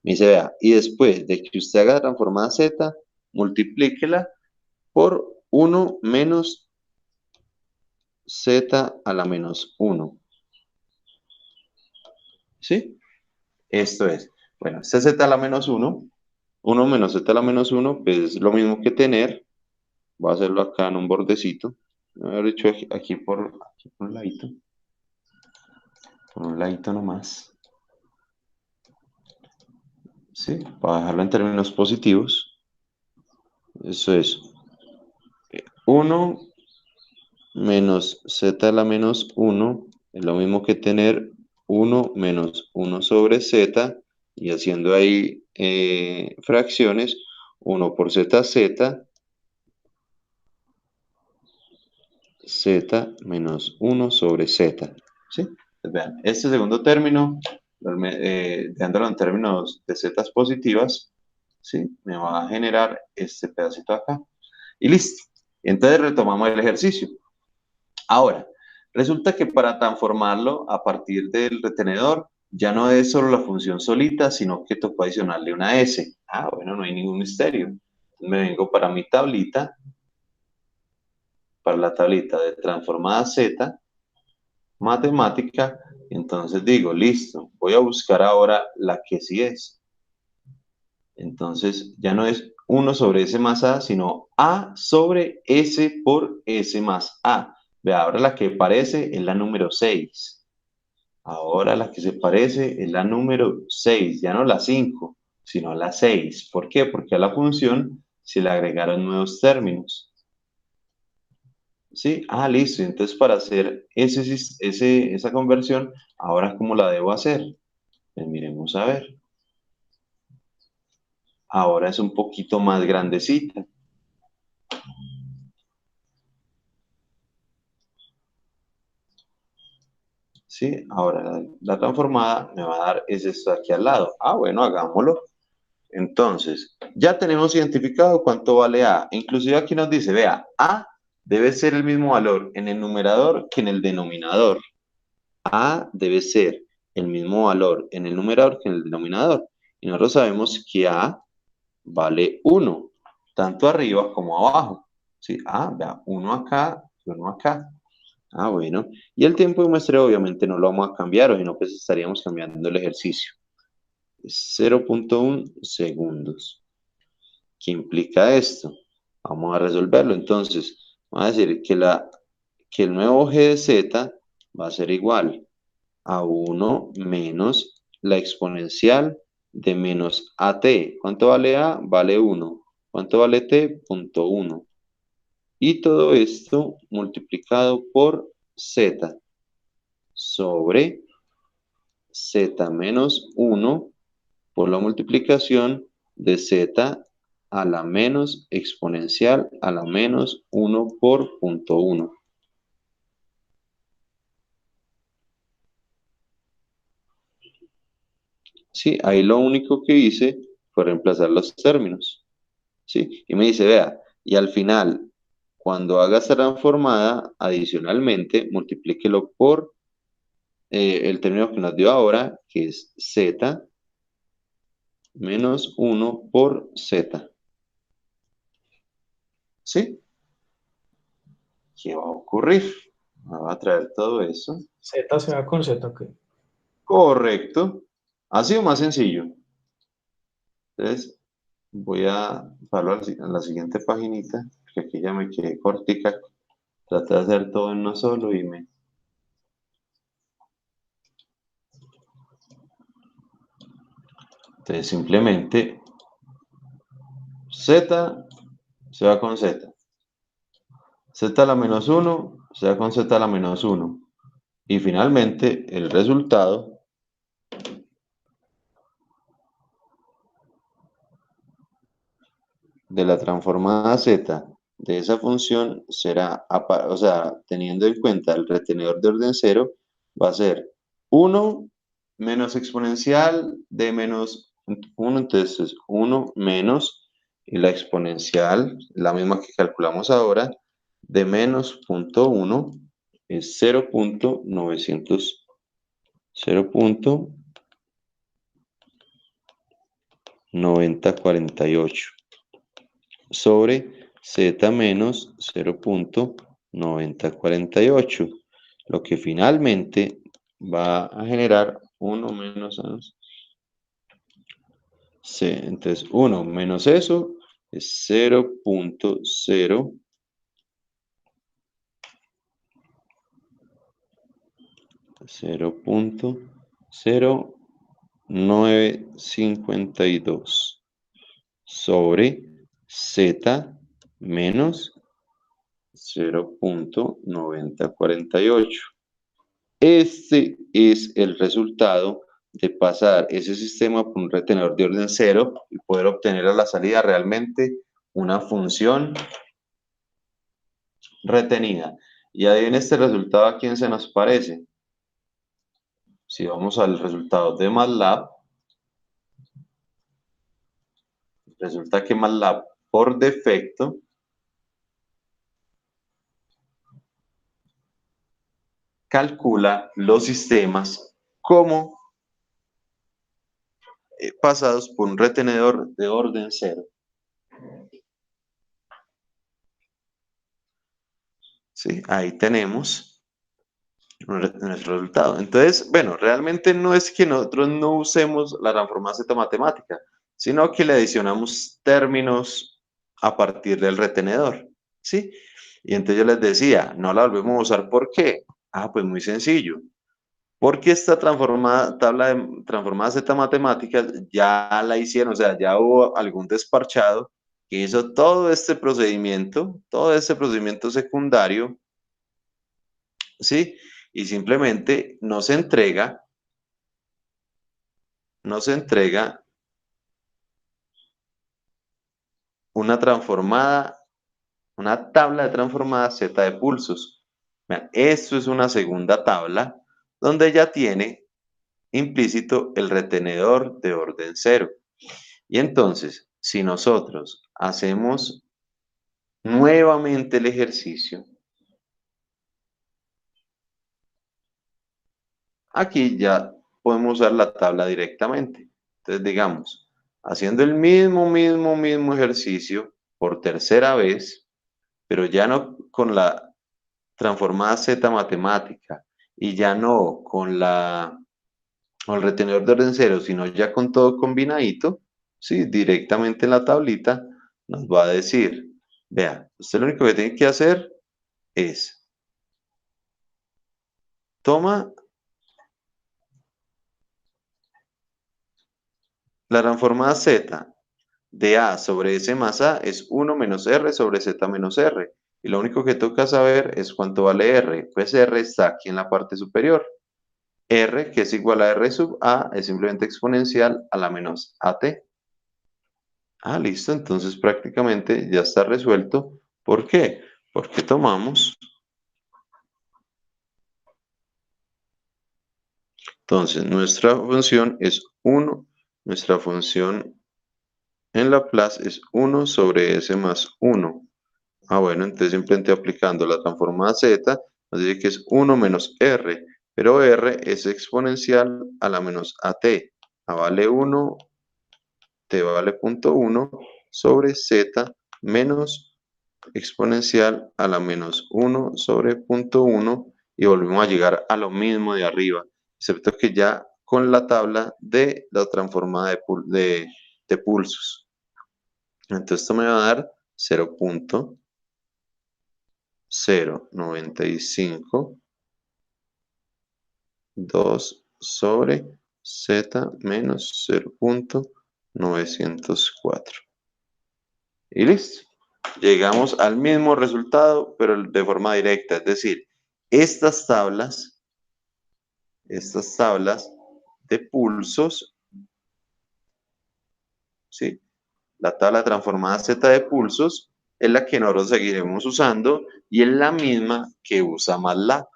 Me dice, vea, y después de que usted haga la transformada Z, multiplíquela por 1 menos Z a la menos 1. ¿Sí? Esto es. Bueno, este Z a la menos 1, 1 menos Z a la menos 1, pues es lo mismo que tener. Voy a hacerlo acá en un bordecito. Haber hecho aquí por un ladito. Por un ladito nomás. ¿Sí? Para dejarlo en términos positivos. Eso es 1 menos z a la menos 1 es lo mismo que tener 1 menos 1 sobre z, y haciendo ahí fracciones, 1 por z, z menos 1 sobre z. ¿Sí? Pues vean, este segundo término, dejándolo en términos de z positivas, ¿sí? Me va a generar este pedacito acá. Y listo. Entonces retomamos el ejercicio. Ahora, resulta que para transformarlo a partir del retenedor, ya no es solo la función solita, sino que tocó adicionarle una S. Ah, bueno, no hay ningún misterio. Me vengo para mi tablita, para la tablita de transformada Z, matemática, entonces digo, listo, voy a buscar ahora la que sí es. Entonces ya no es 1 sobre S más A, sino A sobre S por S más A. Vea, ahora la que parece es la número 6. Ahora la que se parece es la número 6, ya no la 5, sino la 6. ¿Por qué? Porque a la función se le agregaron nuevos términos. ¿Sí? Ah, listo. Entonces, para hacer esa conversión, ahora, ¿cómo la debo hacer? Pues miremos a ver. Ahora es un poquito más grandecita. ¿Sí? Ahora la transformada me va a dar es esto aquí al lado. Ah, bueno, hagámoslo. Entonces, ya tenemos identificado cuánto vale A. Inclusive aquí nos dice, vea, A debe ser el mismo valor en el numerador que en el denominador. A debe ser el mismo valor en el numerador que en el denominador. Y nosotros sabemos que A vale 1, tanto arriba como abajo. ¿Sí? Ah, vea, 1 acá y 1 acá. Ah, bueno. Y el tiempo de muestreo obviamente no lo vamos a cambiar, o si no, pues estaríamos cambiando el ejercicio. 0.1 segundos. ¿Qué implica esto? Vamos a resolverlo. Entonces, vamos a decir que el nuevo g de z va a ser igual a 1 menos la exponencial de menos at. ¿Cuánto vale a? Vale 1. ¿Cuánto vale t? 0.1. Y todo esto multiplicado por z sobre z menos 1 por la multiplicación de z a la menos exponencial a la menos 1 por 0.1. Sí, ahí lo único que hice fue reemplazar los términos. ¿Sí? Y me dice, vea, y al final, cuando haga esta transformada, adicionalmente, multiplíquelo por el término que nos dio ahora, que es z menos 1 por z. ¿Sí? ¿Qué va a ocurrir? Me va a traer todo eso. Z se va con Z, ok. Correcto. Ha sido más sencillo. Entonces, voy a pasarlo a la siguiente paginita, que aquí ya me quedé cortica. Traté de hacer todo en uno solo y me... Entonces, simplemente Z se va con Z. Z a la menos 1 se va con Z a la menos 1. Y finalmente, el resultado de la transformada Z de esa función será, o sea, teniendo en cuenta el retenedor de orden 0, va a ser 1 menos exponencial de menos 1, entonces es 1 menos, y la exponencial, la misma que calculamos ahora, de menos 0.1 es 0.9048 sobre z menos 0.9048, lo que finalmente va a generar 1 menos entonces 1 menos eso es 0.0952 sobre z menos 0.9048. Este es el resultado de pasar ese sistema por un retenedor de orden 0 y poder obtener a la salida realmente una función retenida. Y ahí en este resultado, ¿a quién se nos parece? Si vamos al resultado de MATLAB, resulta que MATLAB por defecto calcula los sistemas como pasados por un retenedor de orden 0. ¿Sí? Ahí tenemos nuestro resultado. Entonces, bueno, realmente no es que nosotros no usemos la transformada Z matemática, sino que le adicionamos términos a partir del retenedor, ¿sí? Y entonces yo les decía, no la volvemos a usar, ¿por qué? Pues muy sencillo. Porque esta tabla de transformada Z matemática ya la hicieron, o sea, ya hubo algún desparchado que hizo todo este procedimiento secundario, ¿sí? Y simplemente nos entrega una tabla de transformada Z de pulsos. Vean, esto es una segunda tabla donde ya tiene implícito el retenedor de orden 0. Y entonces, si nosotros hacemos nuevamente el ejercicio, aquí ya podemos usar la tabla directamente. Entonces, digamos, haciendo el mismo ejercicio por tercera vez, pero ya no con la transformada Z matemática y ya no con el retenedor de orden 0, sino ya con todo combinadito, ¿sí? Directamente en la tablita nos va a decir, vea, usted lo único que tiene que hacer es, toma la transformada Z de A sobre S más A es 1 menos R sobre Z menos R. Y lo único que toca saber es cuánto vale R. Pues R está aquí en la parte superior. R, que es igual a R sub A, es simplemente exponencial a la menos AT. Listo, entonces prácticamente ya está resuelto. ¿Por qué? Porque tomamos. Entonces, nuestra función es 1, nuestra función en Laplace es 1 sobre S más 1. Bueno, entonces simplemente aplicando la transformada Z, nos dice que es 1 menos R, pero R es exponencial a la menos AT. A vale 1, T vale 0.1 sobre Z menos exponencial a la menos 1 sobre 0.1 y volvemos a llegar a lo mismo de arriba, excepto que ya con la tabla de la transformada de pulsos. Entonces esto me va a dar 0.095 2 sobre Z menos 0.904. Y listo. Llegamos al mismo resultado, pero de forma directa. Es decir, estas tablas de pulsos, ¿sí? La tabla transformada Z de pulsos es la que nosotros seguiremos usando y es la misma que usa MATLAB.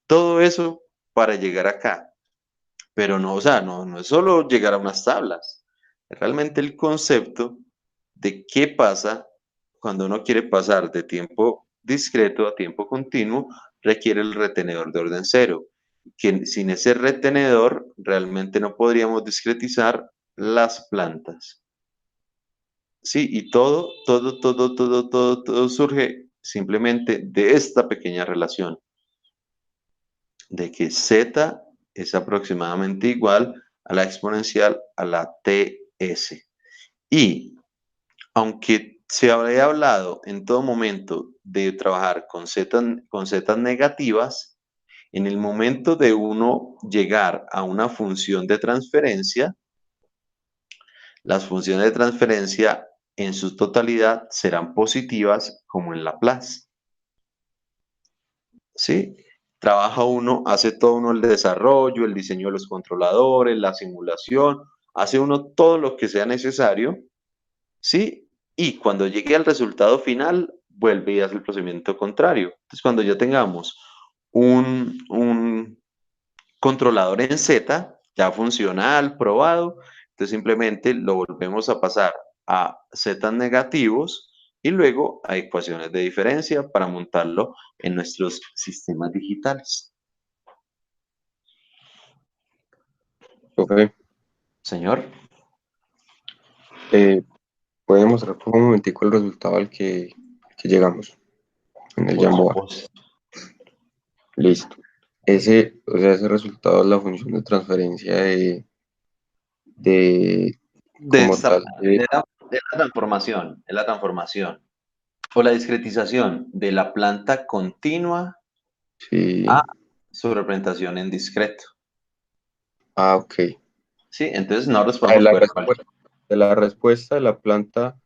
Todo eso para llegar acá. Pero no, o sea, no es solo llegar a unas tablas. Realmente el concepto de qué pasa cuando uno quiere pasar de tiempo discreto a tiempo continuo requiere el retenedor de orden 0. Que sin ese retenedor realmente no podríamos discretizar las plantas. Sí, y todo surge simplemente de esta pequeña relación, de que Z es aproximadamente igual a la exponencial a la TS. Y aunque se habría hablado en todo momento de trabajar con zetas negativas, en el momento de uno llegar a una función de transferencia, las funciones de transferencia en su totalidad serán positivas como en Laplace. ¿Sí? Trabaja uno, hace todo uno el desarrollo, el diseño de los controladores, la simulación, hace uno todo lo que sea necesario, ¿sí? Y cuando llegue al resultado final, vuelve y hace el procedimiento contrario. Entonces, cuando ya tengamos un controlador en Z, ya funcional, probado, entonces simplemente lo volvemos a pasar a Z negativos y luego a ecuaciones de diferencia para montarlo en nuestros sistemas digitales. Profe, Señor, ¿puede mostrar por un momentico el resultado al que llegamos en el por Jamboa? supuesto. Listo. Ese resultado es la función de transferencia de De, como esta, tal. de la transformación, es la transformación o la discretización de la planta continua Sí. a su representación en discreto. Ah, ok. ¿Sí? Entonces no los De podemos la coger respuesta de la respuesta de la planta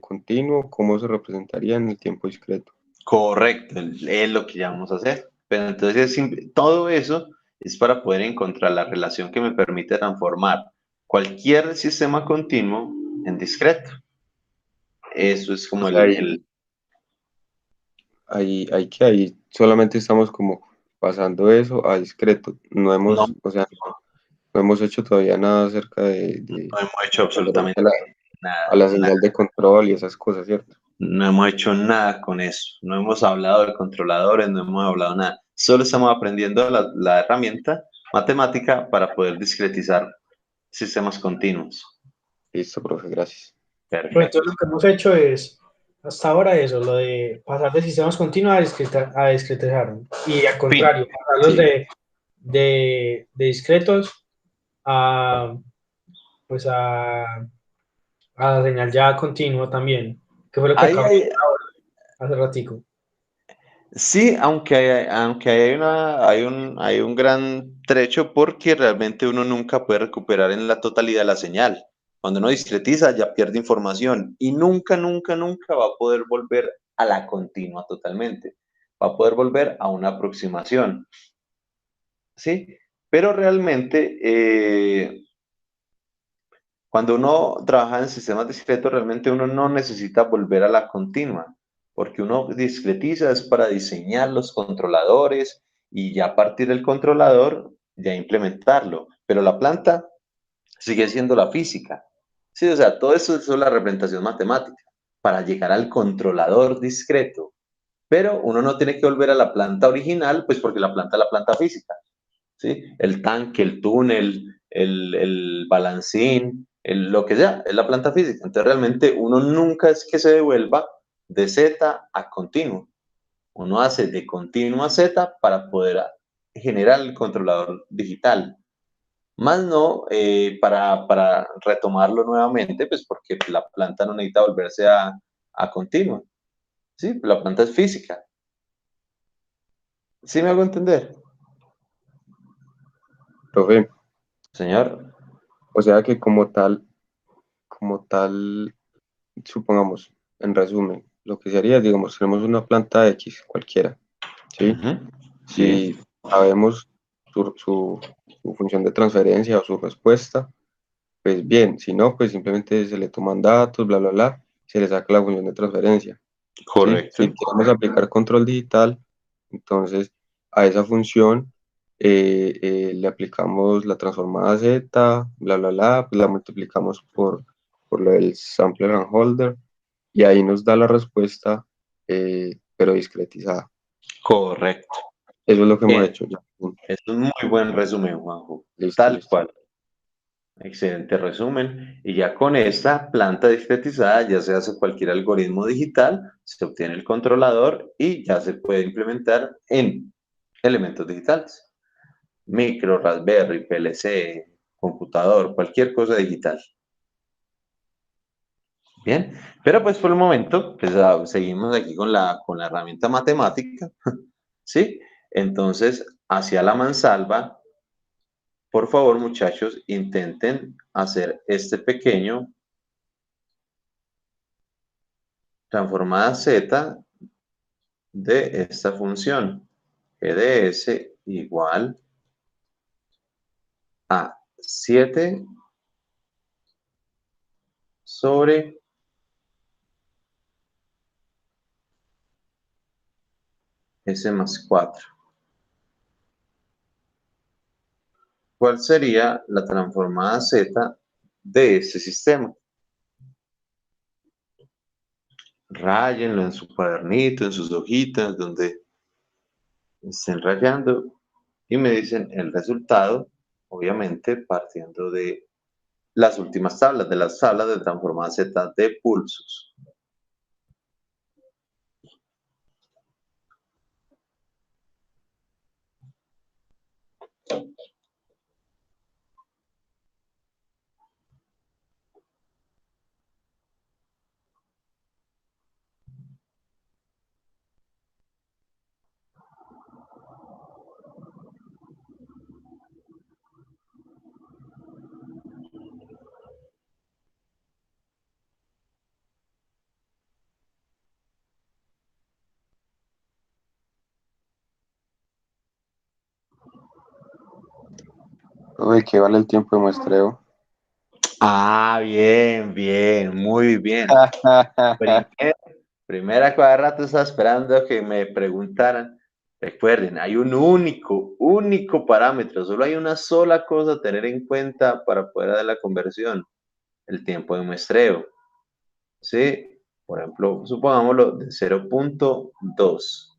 continuo, ¿cómo se representaría en el tiempo discreto? correcto, es lo que ya vamos a hacer. Pero entonces todo eso es para poder encontrar la relación que me permite transformar cualquier sistema continuo en discreto. Eso es O como sea, ahí solamente estamos como pasando eso a discreto. No no, hemos, o sea, no hemos hecho todavía nada acerca no hemos hecho referente absolutamente a nada, la señal de control y esas cosas, ¿cierto? no hemos hecho nada con eso. No hemos hablado de controladores, no hemos hablado nada. Solo estamos aprendiendo la herramienta matemática para poder discretizar sistemas continuos. Listo, profe, gracias. Pues entonces Perfecto. lo que hemos hecho es, hasta ahora eso, lo de pasar de sistemas continuos a discretizar. Y al Fin. contrario, pasarlos Sí. de discretos a, pues a la señal ya continua también, que fue lo que Ahí acabamos hay, hace ratico. sí, aunque hay un gran trecho porque realmente uno nunca puede recuperar en la totalidad la señal. Cuando uno discretiza ya pierde información y nunca, nunca, nunca va a poder volver a la continua totalmente. Va a poder volver a una aproximación, ¿sí? Pero realmente cuando uno trabaja en sistemas discretos, realmente uno no necesita volver a la continua, porque uno discretiza es para diseñar los controladores y ya a partir del controlador ya implementarlo. Pero la planta sigue siendo la física. Sí, o sea, todo eso es la representación matemática para llegar al controlador discreto. Pero uno no tiene que volver a la planta original, pues porque la planta es la planta física. ¿Sí? El tanque, el túnel, el balancín, lo que sea, es la planta física. Entonces realmente uno nunca es que se devuelva de Z a continuo. Uno hace de continuo a Z para poder generar el controlador digital. Más no para retomarlo nuevamente, pues porque la planta no necesita volverse a continuo. ¿Sí? La planta es física. ¿Sí me hago entender? Profe, Señor. o sea que como tal, supongamos, en resumen, lo que se haría, digamos, tenemos una planta X cualquiera, ¿sí? Ujú. Sí. Si sabemos su función de transferencia o su respuesta, pues bien, si no, pues simplemente se le toman datos, bla, bla, bla, se le saca la función de transferencia, ¿sí? Correcto. Si queremos aplicar control digital, entonces a esa función le aplicamos la transformada Z, bla, bla, bla, pues la multiplicamos por lo del sampler and holder y ahí nos da la respuesta, pero discretizada. Correcto. Eso es lo que hemos Bien, hecho ya. es un muy buen resumen, Juanjo. Listo, Tal listo. cual. Excelente resumen. Y ya con esta planta discretizada ya se hace cualquier algoritmo digital, se obtiene el controlador y ya se puede implementar en elementos digitales. Micro, Raspberry, PLC, computador, cualquier cosa digital. Bien, pero pues por el momento pues, seguimos aquí con la herramienta matemática, ¿sí? Entonces, hacia la mansalva. Por favor, muchachos, intenten hacer este pequeño transformada z de esta función, g de s igual a 7 sobre s más 4. ¿Cuál sería la transformada z de este sistema? Ráyenlo en su cuadernito, en sus hojitas, donde estén rayando y me dicen el resultado, obviamente partiendo de las últimas tablas, de las tablas de transformada z de pulsos. Uy, ¿qué vale el tiempo de muestreo? Ah, bien, bien, muy bien. Primera cada rato estaba esperando que me preguntaran. Recuerden, hay un único parámetro, solo hay una sola cosa a tener en cuenta para poder hacer la conversión, el tiempo de muestreo. ¿Sí? Por ejemplo, supongámoslo de 0.2.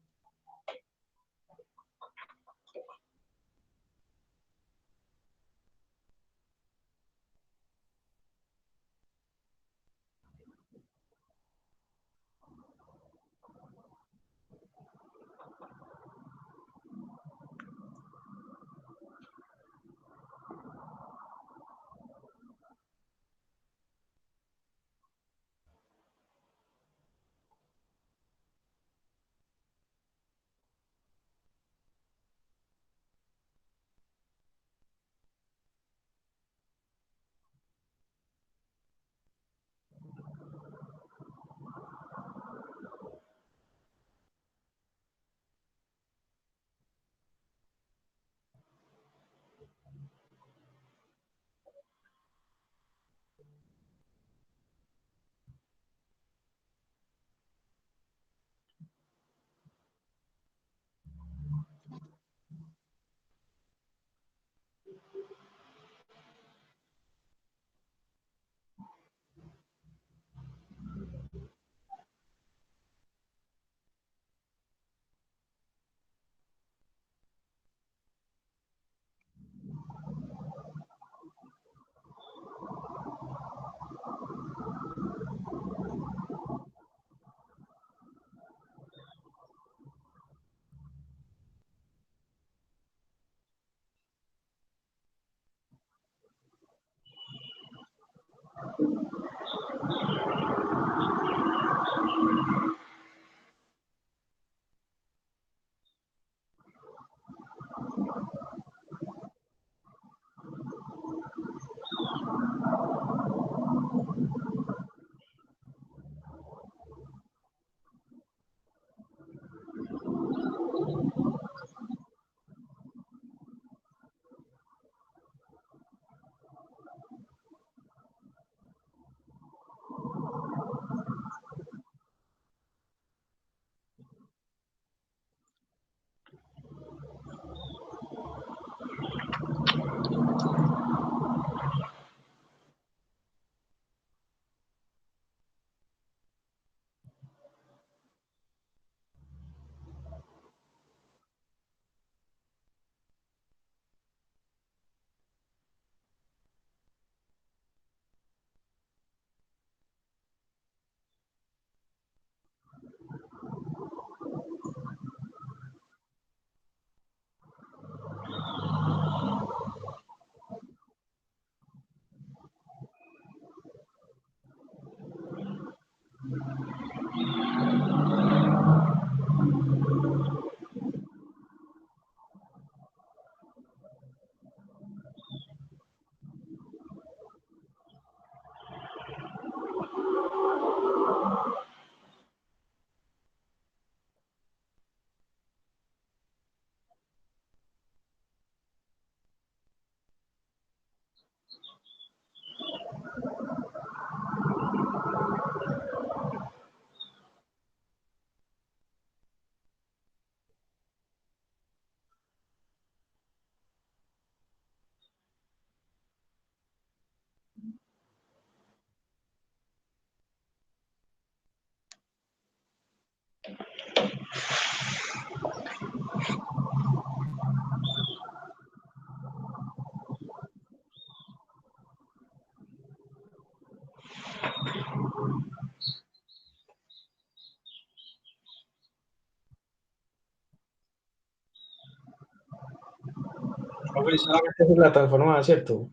Profe, solamente es la transformada, ¿cierto?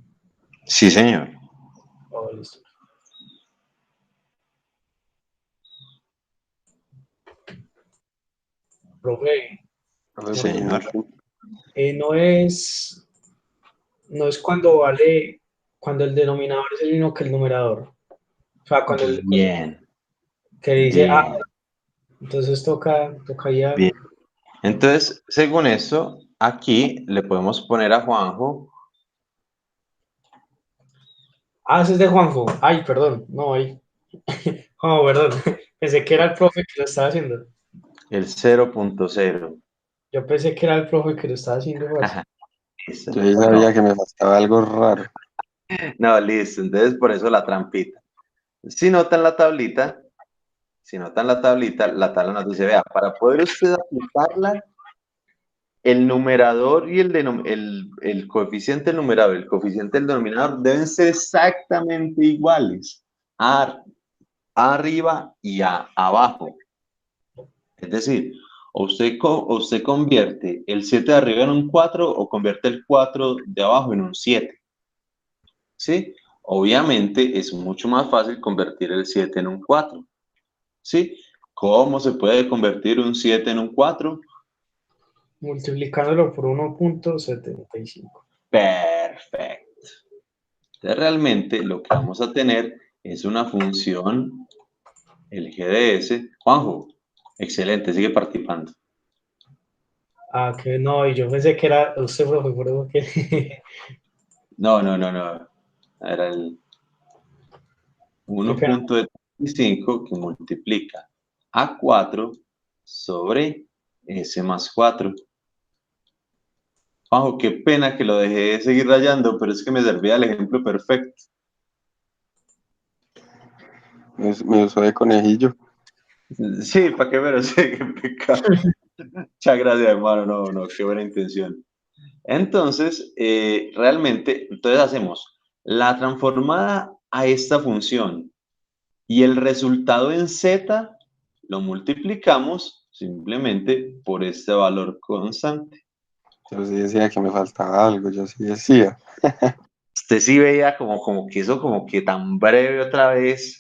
Sí, señor. Oh, listo. Profe, Profe, una pregunta. Señor. No es, no es cuando el denominador es el mismo que el numerador. O sea, cuando el Bien, que dice A, bien, entonces tocaría. bien. Entonces, según eso, aquí le podemos poner a Juanjo Ah, ese es de Juanjo. Ay, perdón, no, ay. Oh, perdón. Pensé que era el profe que lo estaba haciendo. el 0.0. Yo pensé que era el profe que lo estaba haciendo, parce. Listo. yo ahí No, sabía que me faltaba algo raro. no, listo. Entonces, por eso la trampita. Si notan la tablita, si notan la tabla nos dice, vea, para poder usted aplicarla, el numerador y el coeficiente del numerador y el coeficiente del denominador deben ser exactamente iguales. A arriba y A abajo. Es decir, o usted convierte el 7 de arriba en un 4 o convierte el 4 de abajo en un 7. ¿Sí? Obviamente es mucho más fácil convertir el 7 en un 4. ¿Sí? ¿Cómo se puede convertir un 7 en un 4? Multiplicándolo por 1.75. Perfecto. Entonces, realmente lo que vamos a tener es una función, el GDS. Juanjo, excelente, sigue participando. Ah, que no, y yo pensé que era usted, profe, por eso que. No, no, no, no. Era el Qué pena. 1.75 que multiplica a 4 sobre S más 4. Juanjo, qué pena que lo dejé de seguir rayando, pero es que me servía el ejemplo perfecto. Me usó de conejillo. Sí, para qué pero sí, qué pecado. Muchas gracias, hermano. No, no, qué buena intención. Entonces, realmente, entonces hacemos la transformada a esta función y el resultado en z lo multiplicamos simplemente por este valor constante. Yo sí decía que me faltaba algo, yo sí decía. Usted sí veía como que eso como que tan breve otra vez.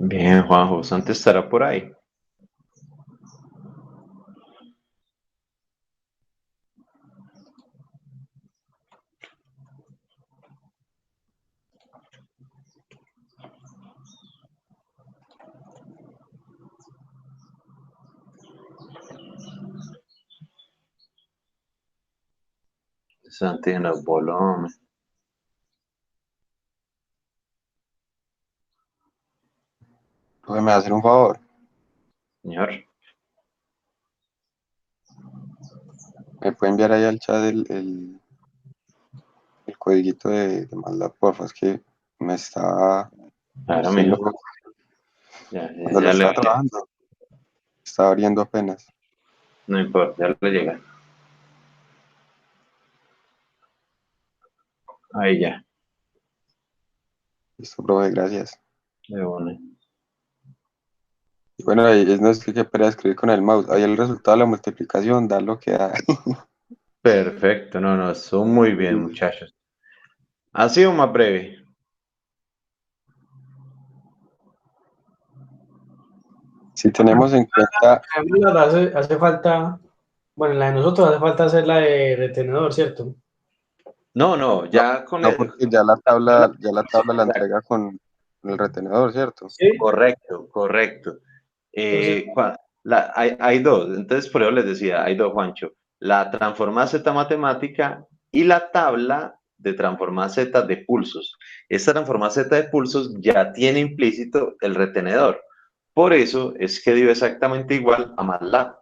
Bien, Juanjo, Santos estará por ahí. Santi no voló. Profe, me va a hacer un favor. Señor. ¿Me puede enviar ahí al chat el codiguito de MATLAB, porfa? Es que me está Ahora, haciendo, mijo. Ya, cuando lo ya le estaba trabajando, estaba abriendo apenas. no importa, ya le llega. Ahí ya. Listo, profe, gracias. De una. Y bueno, ahí no es que para escribir con el mouse. Ahí el resultado de la multiplicación da lo que da. Perfecto, no, no, son muy bien, muchachos. Ha sido más breve. Si tenemos en cuenta, Además, hace falta, bueno, la de nosotros hace falta hacer la de retenedor, ¿cierto? No, no, no, ya con no el. porque ya la tabla la entrega con el retenedor, ¿cierto? Sí. Correcto, correcto. Entonces, Hay dos, entonces por eso les decía, hay dos, Juancho. La transformada Z matemática y la tabla de transformada Z de pulsos. Esta transformada Z de pulsos ya tiene implícito el retenedor. Por eso es que dio exactamente igual a MATLAB.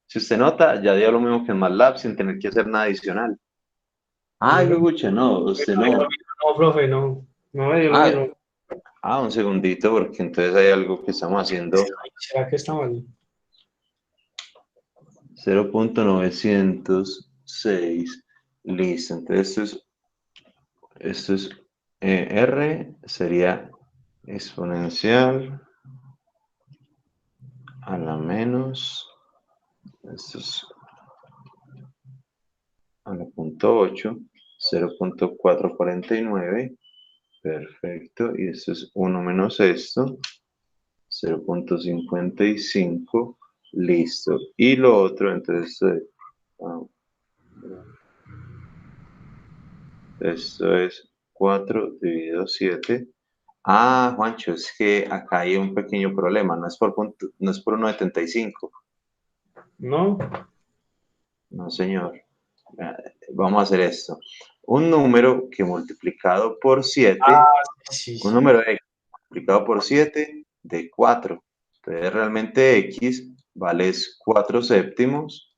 Si usted nota, ya dio lo mismo que en MATLAB sin tener que hacer nada adicional. Ay, no, Lugucha, no, usted no. no, profe, no, no me dio lo Ah, mismo. un segundito, porque entonces hay algo que estamos haciendo. ¿Será que está mal? 0.906. Listo. Entonces esto es R, sería exponencial a la menos, esto es a la punto 8, 0.449. Perfecto. Y esto es 1 menos esto, 0.55. Listo. Y lo otro, entonces, ah, esto es 4 dividido 7. Ah, Juancho, es que acá hay un pequeño problema, no es por 1,75. No, No, señor. Vamos a hacer esto. Un número que multiplicado por 7, sí, un sí. número X multiplicado por 7 de 4. Entonces realmente X vale 4 séptimos,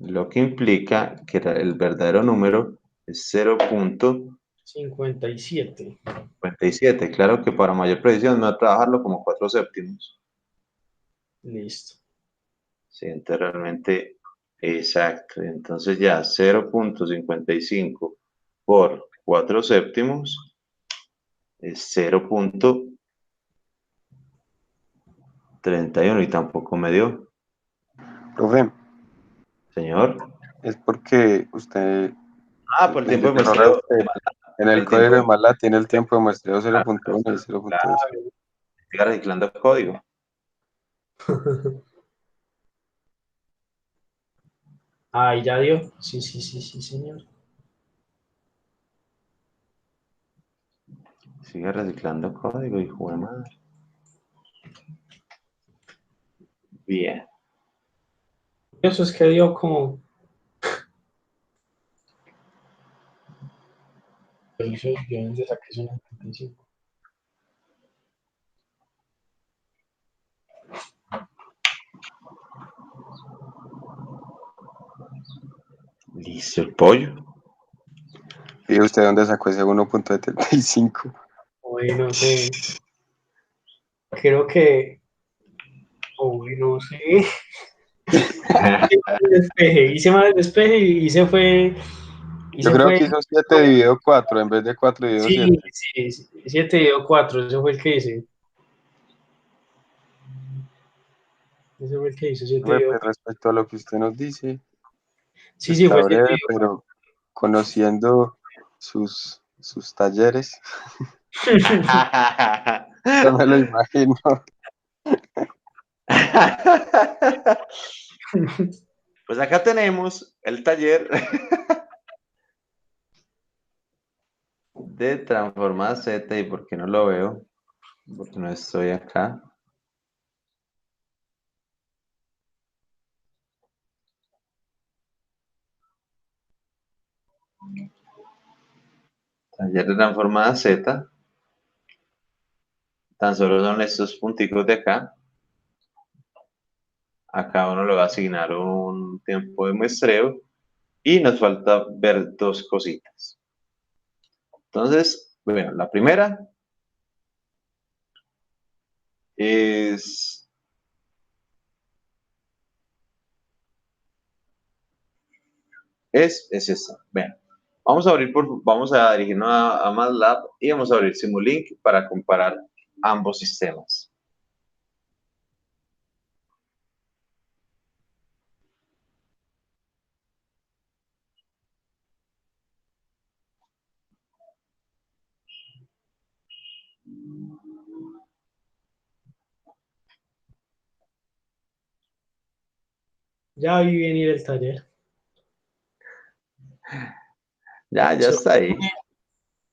lo que implica que el verdadero número es 57. 0.57. Claro que para mayor precisión me va a trabajarlo como 4 séptimos. Listo. Sí, entonces realmente, exacto. Entonces ya 0.55 por 4 séptimos es 0.31 y tampoco me dio. Profe, Señor. es porque usted Por el le dio tiempo de un error a muestreo. usted. En Por el el tiempo código de de MATLAB tiene el tiempo de muestreo claro, 0.1 y 0.2. claro, estoy reciclando el código. Ahí ya dio. Sí, sí, sí, sí, señor. Sigue reciclando código, hijo de madre. Bien. Eso es que dio como. Pero eso yo desde saqué eso en el 75. Listo, el pollo. ¿Y usted dónde sacó ese 1.75? Hoy no sé. Creo que. Hoy no sé. Hice mal el despeje y hice fue. Yo Hice creo fue. que hizo 7 dividido 4 en vez de 4 dividido Sí, 7. sí, 7 o 4. Ese fue el que hice. Ese fue el que hice, 7 o Pues, respecto a lo que usted nos dice, Sí, sí, está fue 7 breve, pero conociendo sus talleres, no me lo imagino. Pues acá tenemos el taller de transformada Z. ¿Y por qué no lo veo? Porque no estoy acá. Taller de transformada Z. tan solo son estos punticos de acá. A cada uno le va a asignar un tiempo de muestreo y nos falta ver dos cositas. Entonces, bueno, la primera es esta. Vean, vamos a dirigirnos a MATLAB y vamos a abrir Simulink para comparar ambos sistemas. Ya vi venir el taller. Ya está ahí.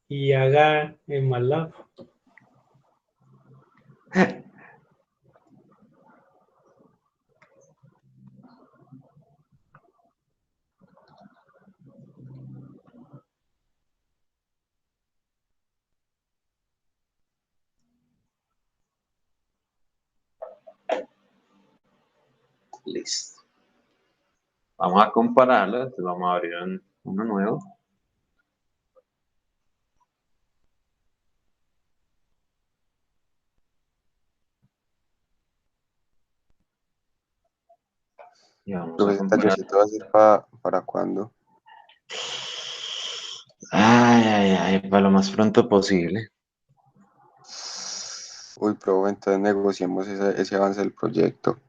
Y haga en MATLAB. Listo. Vamos a compararlo, entonces vamos a abrir uno nuevo. Y vamos Pero a ese comparar. tallercito va a ser para cuándo. Ay, para lo más pronto posible. Uy, pero entonces negociemos ese avance del proyecto.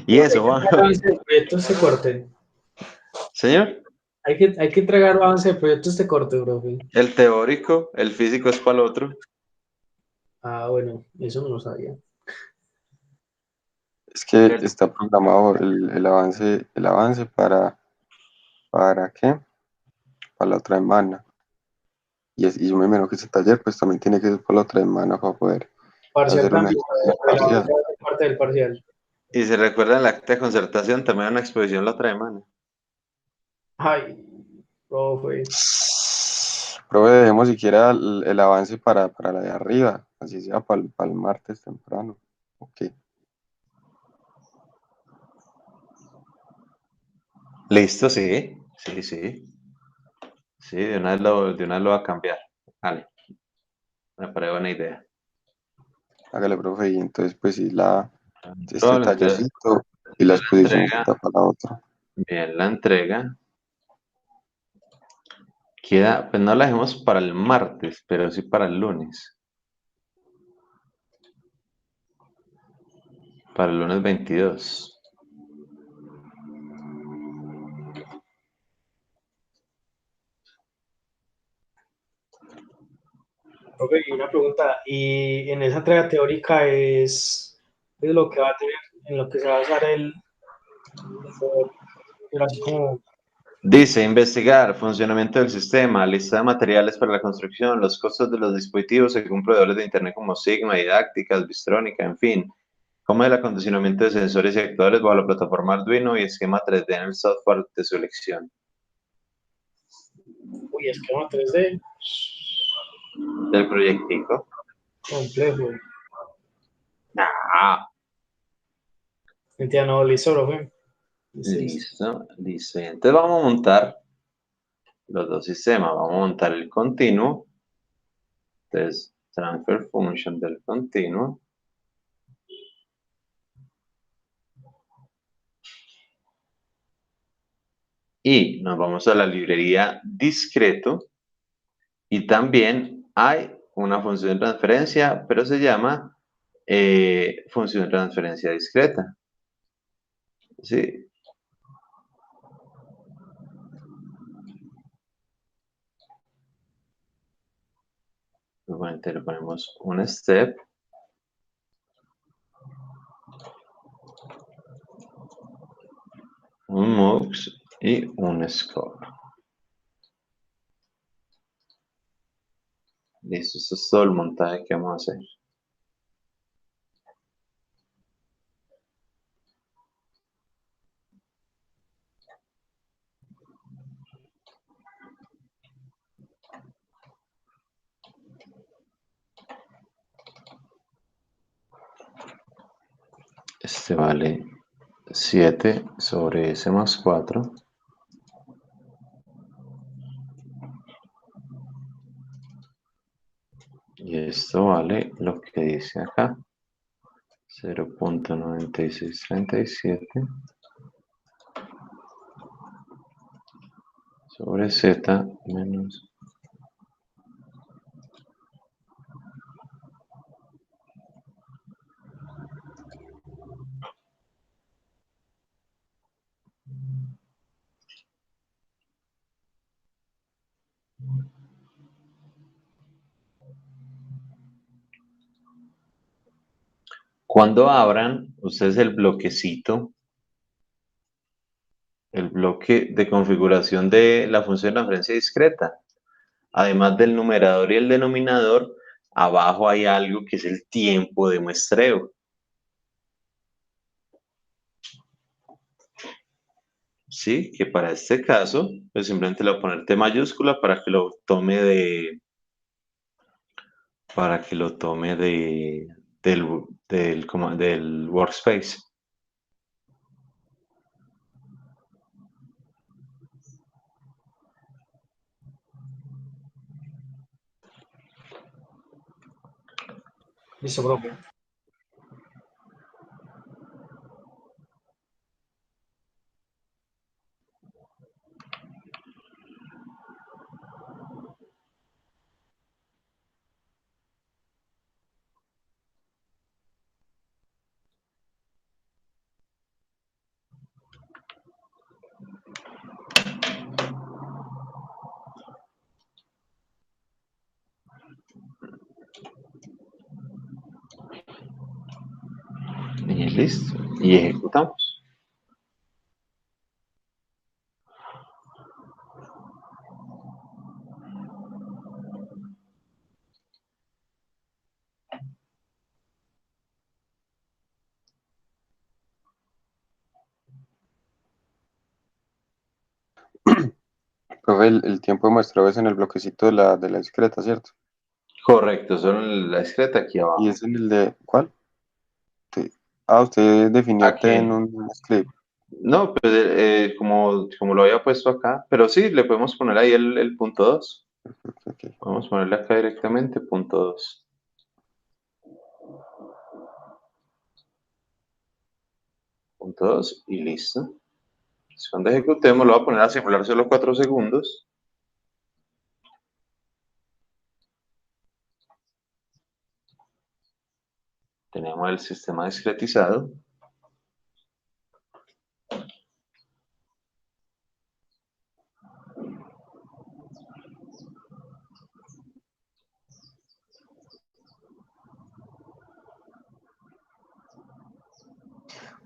Y eso, Juan. Avance de proyecto este corte. Señor, Hay que entregar avance de proyecto este corte, profe. el teórico, el físico es para el otro. Ah, bueno, eso no lo sabía. Es que está programado el avance ¿para qué? Para la otra semana. Y yo me imagino que ese taller pues también tiene que ser para la otra semana para poder Parcial hacer una también, exposición pero el avance parcial. va a ser parte del parcial. Y se recuerda en la acta de concertación, también una exposición la otra semana. Ay, profe. Pero dejemos siquiera el avance para la de arriba, así sea para el martes temprano. Ok. Listo, sí. Sí, sí. Sí, de una vez lo va a cambiar. Vale, me parece buena idea. Hágale, profe, y entonces pues sí, este Entonces, tallercito y la la exposición entrega, para la otra. bien, la entrega. Queda, pues no la dejemos para el martes, pero sí para el lunes. Para el lunes 22. Profe, y una pregunta. ¿Y en esa entrega teórica es lo que va a tener, en lo que se va a basar pero así como, Dice, investigar funcionamiento del sistema, lista de materiales para la construcción, los costos de los dispositivos según proveedores de Internet como Sigma, Didácticas, Bistrónica, en fin. Cómo es el acondicionamiento de sensores y actuadores bajo la plataforma Arduino y esquema 3D en el software de su elección. uy, esquema 3D, Del proyectico. complejo. Ah, Mentira, no, listo, profe. Listo. listo, listo. Entonces vamos a montar los dos sistemas. Vamos a montar el continuo. Entonces, transfer function del continuo. Y nos vamos a la librería discreto. Y también hay una función de transferencia, pero se llama función de transferencia discreta. ¿Sí? Entonces le ponemos un step. Un mux y un score. Listo, eso es todo el montaje que vamos a hacer. Este vale 7 sobre S más 4. Y esto vale lo que dice acá. 0.9637 sobre Z menos. Cuando abran ustedes el bloquecito, el bloque de configuración de la función de transferencia discreta, además del numerador y el denominador, abajo hay algo que es el tiempo de muestreo. Sí, que para este caso, pues simplemente le voy a poner T mayúscula para que lo tome del workspace. Listo, profe. Y listo. Y ejecutamos. Profe, el tiempo de muestreo es en el bloquecito de la discreta, ¿cierto? Correcto, solo la discreta aquí abajo. ¿Y es en el de cuál? Usted definió Aquí. T en un script. No, pues como lo había puesto acá, pero sí, le podemos poner ahí el punto 2. Ok. Vamos a ponerle acá directamente punto 2. Punto 2 y listo. Cuando ejecutemos lo voy a poner a simular solo 4 segundos. Tenemos el sistema discretizado.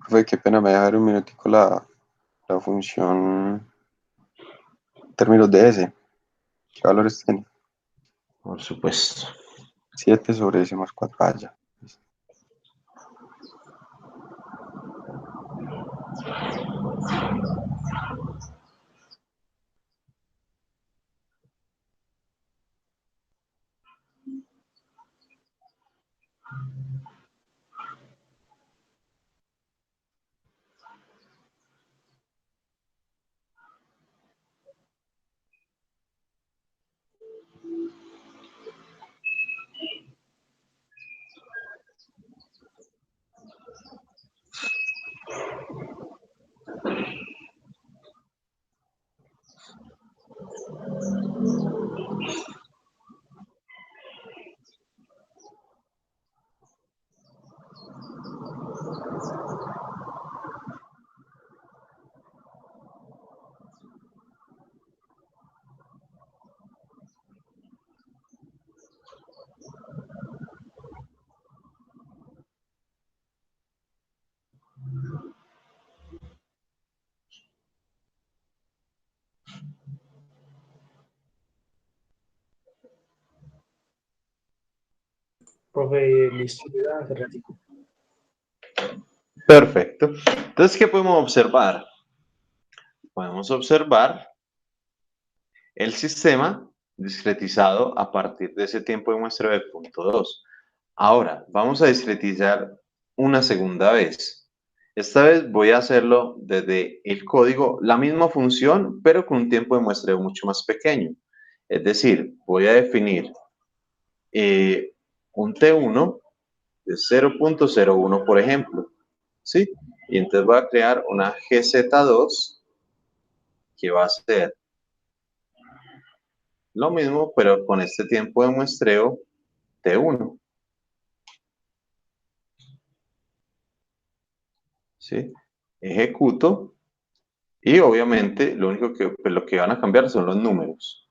Profe, qué pena, me dejar un minutico la función términos de S. ¿Qué valores tiene? Por supuesto. 7 sobre S más 4. Ya. Profe, listo. Ya, hace ratico. Perfecto. Entonces, ¿qué podemos observar? Podemos observar el sistema discretizado a partir de ese tiempo de muestreo de punto 2. Ahora, vamos a discretizar una segunda vez. Esta vez voy a hacerlo desde el código, la misma función, pero con un tiempo de muestreo mucho más pequeño. Es decir, voy a definir un T1 de 0.01, por ejemplo, ¿sí? Y entonces voy a crear una GZ2 que va a ser lo mismo, pero con este tiempo de muestreo T1, ¿sí? Ejecuto y obviamente lo único que, pues, lo que van a cambiar son los números.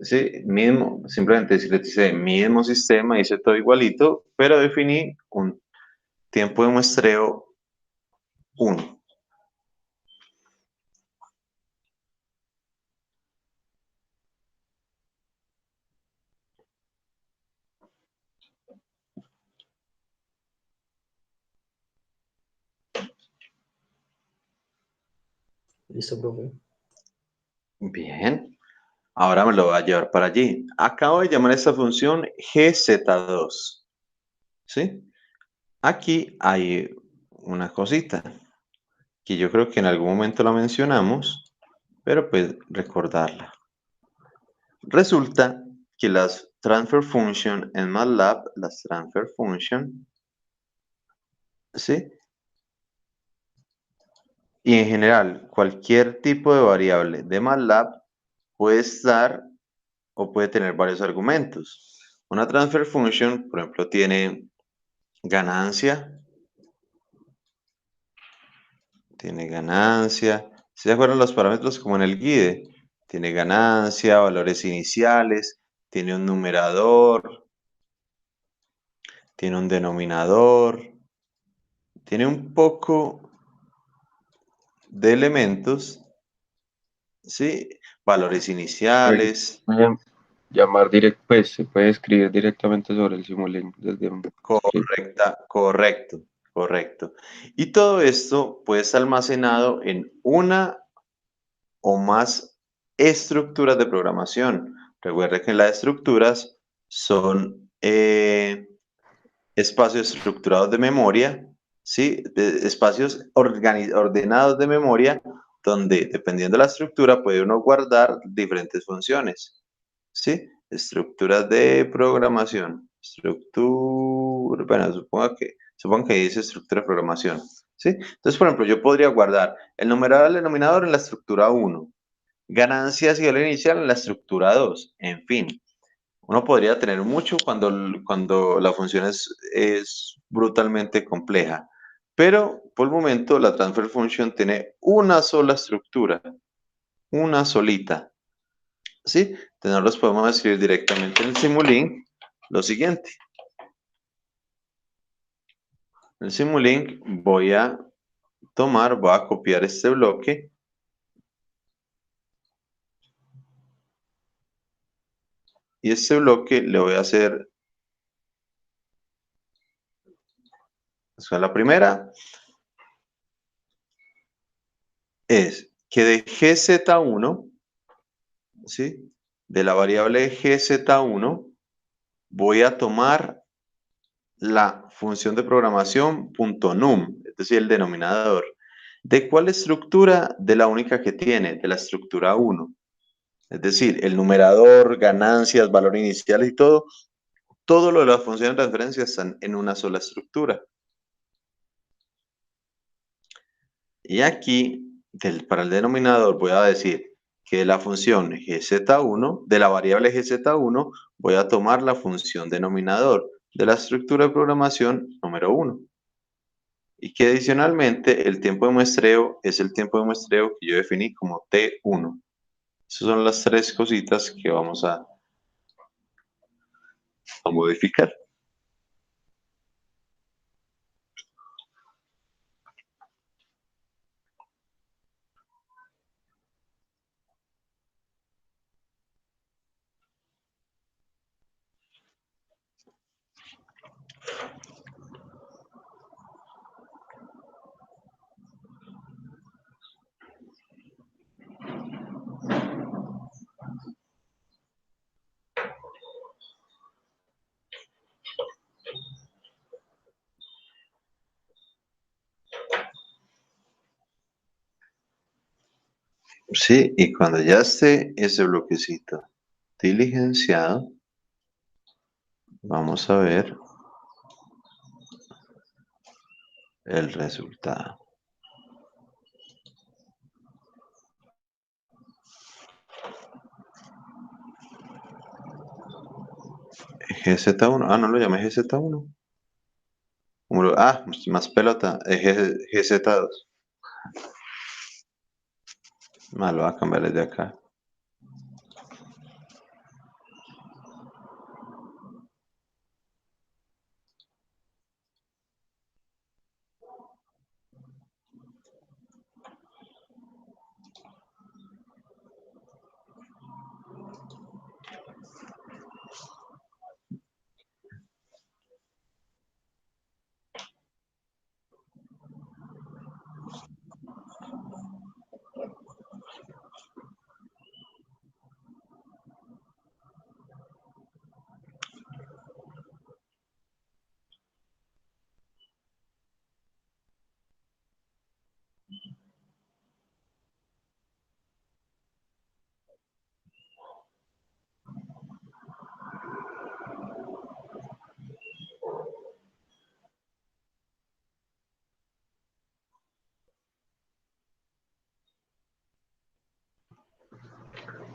Sí, mismo, simplemente si le dice mismo sistema, hice todo igualito, pero definí un tiempo de muestreo 1. Listo, profe. Bien, ahora me lo voy a llevar para allí. Acabo de llamar a esta función GZ2, ¿sí? Aquí hay una cosita que yo creo que en algún momento la mencionamos, pero pues recordarla. Resulta que las transfer function en MATLAB, las transfer function, ¿sí? Y en general, cualquier tipo de variable de MATLAB puede estar o puede tener varios argumentos. Una transfer function, por ejemplo, tiene ganancia, ¿Sí se acuerdan los parámetros como en el guide? Tiene ganancia, valores iniciales, tiene un numerador, tiene un denominador, tiene un poco de elementos, ¿sí? Valores iniciales. Pueden llamar pues se puede escribir directamente sobre el Simulink desde un script. Correcto. Y todo esto puede estar almacenado en una o más estructuras de programación. Recuerda que las estructuras son espacios estructurados de memoria, ¿sí? Espacios ordenados de memoria, donde dependiendo de la estructura puede uno guardar diferentes funciones, ¿sí? Estructuras de programación. Bueno, supongo que dice estructura de programación, ¿sí? Entonces, por ejemplo, yo podría guardar el numerador y el denominador en la estructura 1, ganancias y valor inicial en la estructura 2, en fin. Uno podría tener mucho cuando la función es brutalmente compleja, pero por el momento la transfer function tiene una sola estructura, una solita, ¿sí? Entonces nosotros podemos escribir directamente en el Simulink lo siguiente. En el Simulink voy a copiar este bloque y este bloque le voy a hacer, la primera es que de GZ1, ¿sí? De la variable GZ1 voy a tomar la función de programación .num, es decir, el denominador. ¿De cuál estructura? De la única que tiene, de la estructura 1. Es decir, el numerador, ganancias, valor inicial y todo lo de las funciones de transferencia están en una sola estructura. Y aquí, para el denominador, voy a decir que de la función gz1, de la variable gz1, voy a tomar la función denominador de la estructura de programación número 1. Y que adicionalmente el tiempo de muestreo es el tiempo de muestreo que yo definí como T1. Esas son las tres cositas que vamos a modificar. Sí, y cuando ya esté ese bloquecito diligenciado, vamos a ver el resultado. GZ1, no lo llamé GZ1. Más pelota, GZ2. Lo voy a cambiar desde acá.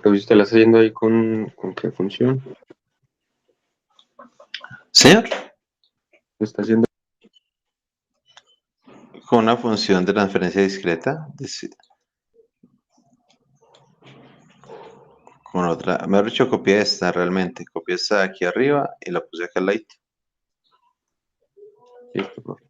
Pero si usted la está haciendo ahí con qué función, Señor, lo está haciendo con una función de transferencia discreta, con otra, me he dicho copié esta realmente, copié esta de aquí arriba y la puse acá al lado. listo, profe.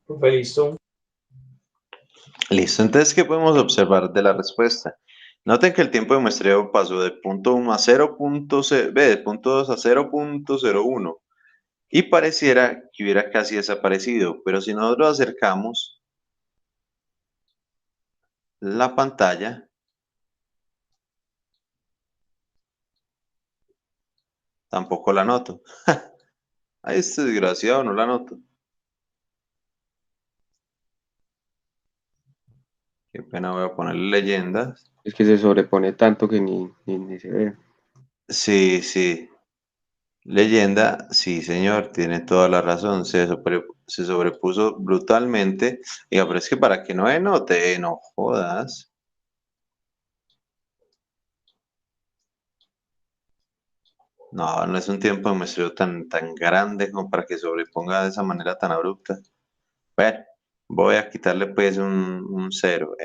Profe, listo. Listo, entonces, ¿qué podemos observar de la respuesta? Noten que el tiempo de muestreo pasó de punto 1 a 0.0, de punto 2 a 0.01 y pareciera que hubiera casi desaparecido, pero si nosotros acercamos la pantalla, tampoco la noto. Ahí este desgraciado no la noto. Qué pena, voy a ponerle leyendas. Es que se sobrepone tanto que ni se ve. Sí, sí. Leyenda, sí, señor, tiene toda la razón. Se sobrepuso brutalmente. Diga, pero es que para que no note, no jodas. No, no es un tiempo de muestreo tan grande como para que sobreponga de esa manera tan abrupta. Bueno, voy a quitarle pues un 0.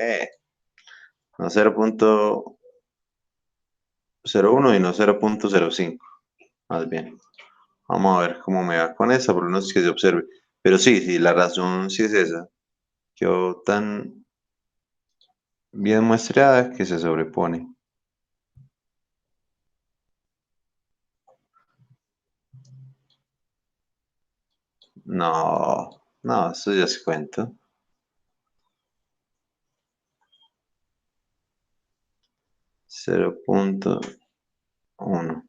No 0.01 y no 0.05. Más bien. Vamos a ver cómo me va con esa, por lo menos que se observe. Pero sí, sí, la razón sí es esa. Quedó tan bien muestreada que se sobrepone. No, no, eso ya se cuento. 0.1.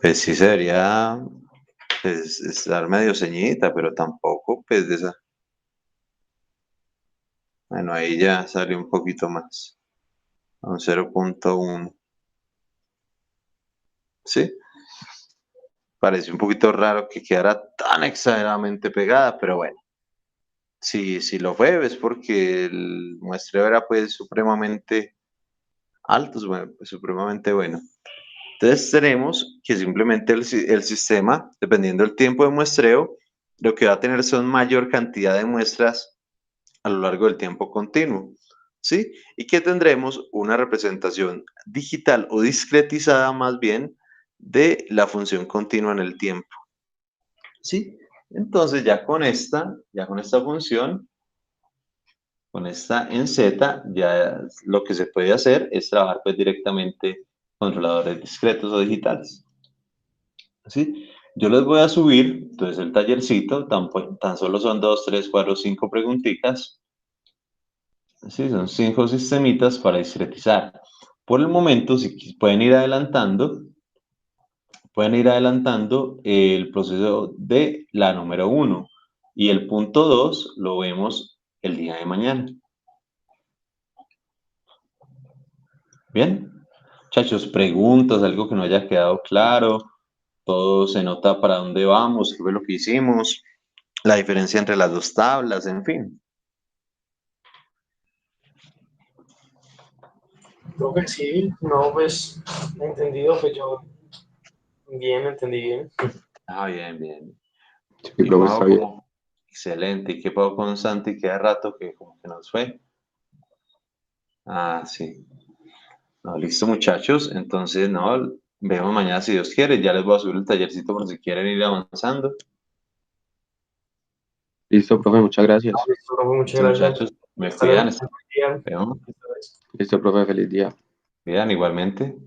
Pues sí sería pues, estar medio ceñidita, pero tampoco pues de esa. Bueno, ahí ya salió un poquito más. A un 0.1. Sí, parece un poquito raro que quedara tan exageradamente pegada, pero bueno. Si lo fue, es porque el muestreo era pues supremamente alto, pues, supremamente bueno. Entonces tenemos que simplemente el sistema, dependiendo del tiempo de muestreo, lo que va a tener son mayor cantidad de muestras a lo largo del tiempo continuo. ¿Sí? Y que tendremos una representación digital o discretizada más bien de la función continua en el tiempo. ¿Sí? Entonces ya con esta función, con esta en Z, ya lo que se puede hacer es trabajar pues directamente controladores discretos o digitales. ¿Sí? Yo les voy a subir, entonces el tallercito, tan solo son 2, 3, 4, 5 preguntitas. Sí, son 5 sistemitas para discretizar. Por el momento, si pueden ir adelantando el proceso de la número 1 y el punto 2 lo vemos el día de mañana. Bien, muchachos, preguntas, algo que no haya quedado claro, todo se nota para dónde vamos, qué fue lo que hicimos, la diferencia entre las dos tablas, en fin. Creo que sí, no, pues, entendido, pues yo bien, entendí bien. Ah, bien, bien. Sí, ¿Y profe, está Majo, bien. cómo? Excelente. ¿Y qué pasó con Santi? Queda rato que como que nos fue. Ah, sí. No, listo, muchachos. Entonces, no, vemos mañana si Dios quiere. Ya les voy a subir el tallercito por si quieren ir avanzando. Listo, profe, muchas gracias. Listo, profe, muchas Listo, gracias. muchachos. Me Hasta luego. cuidan. Buen día. Vemos. Listo, profe, feliz día. Cuidan igualmente.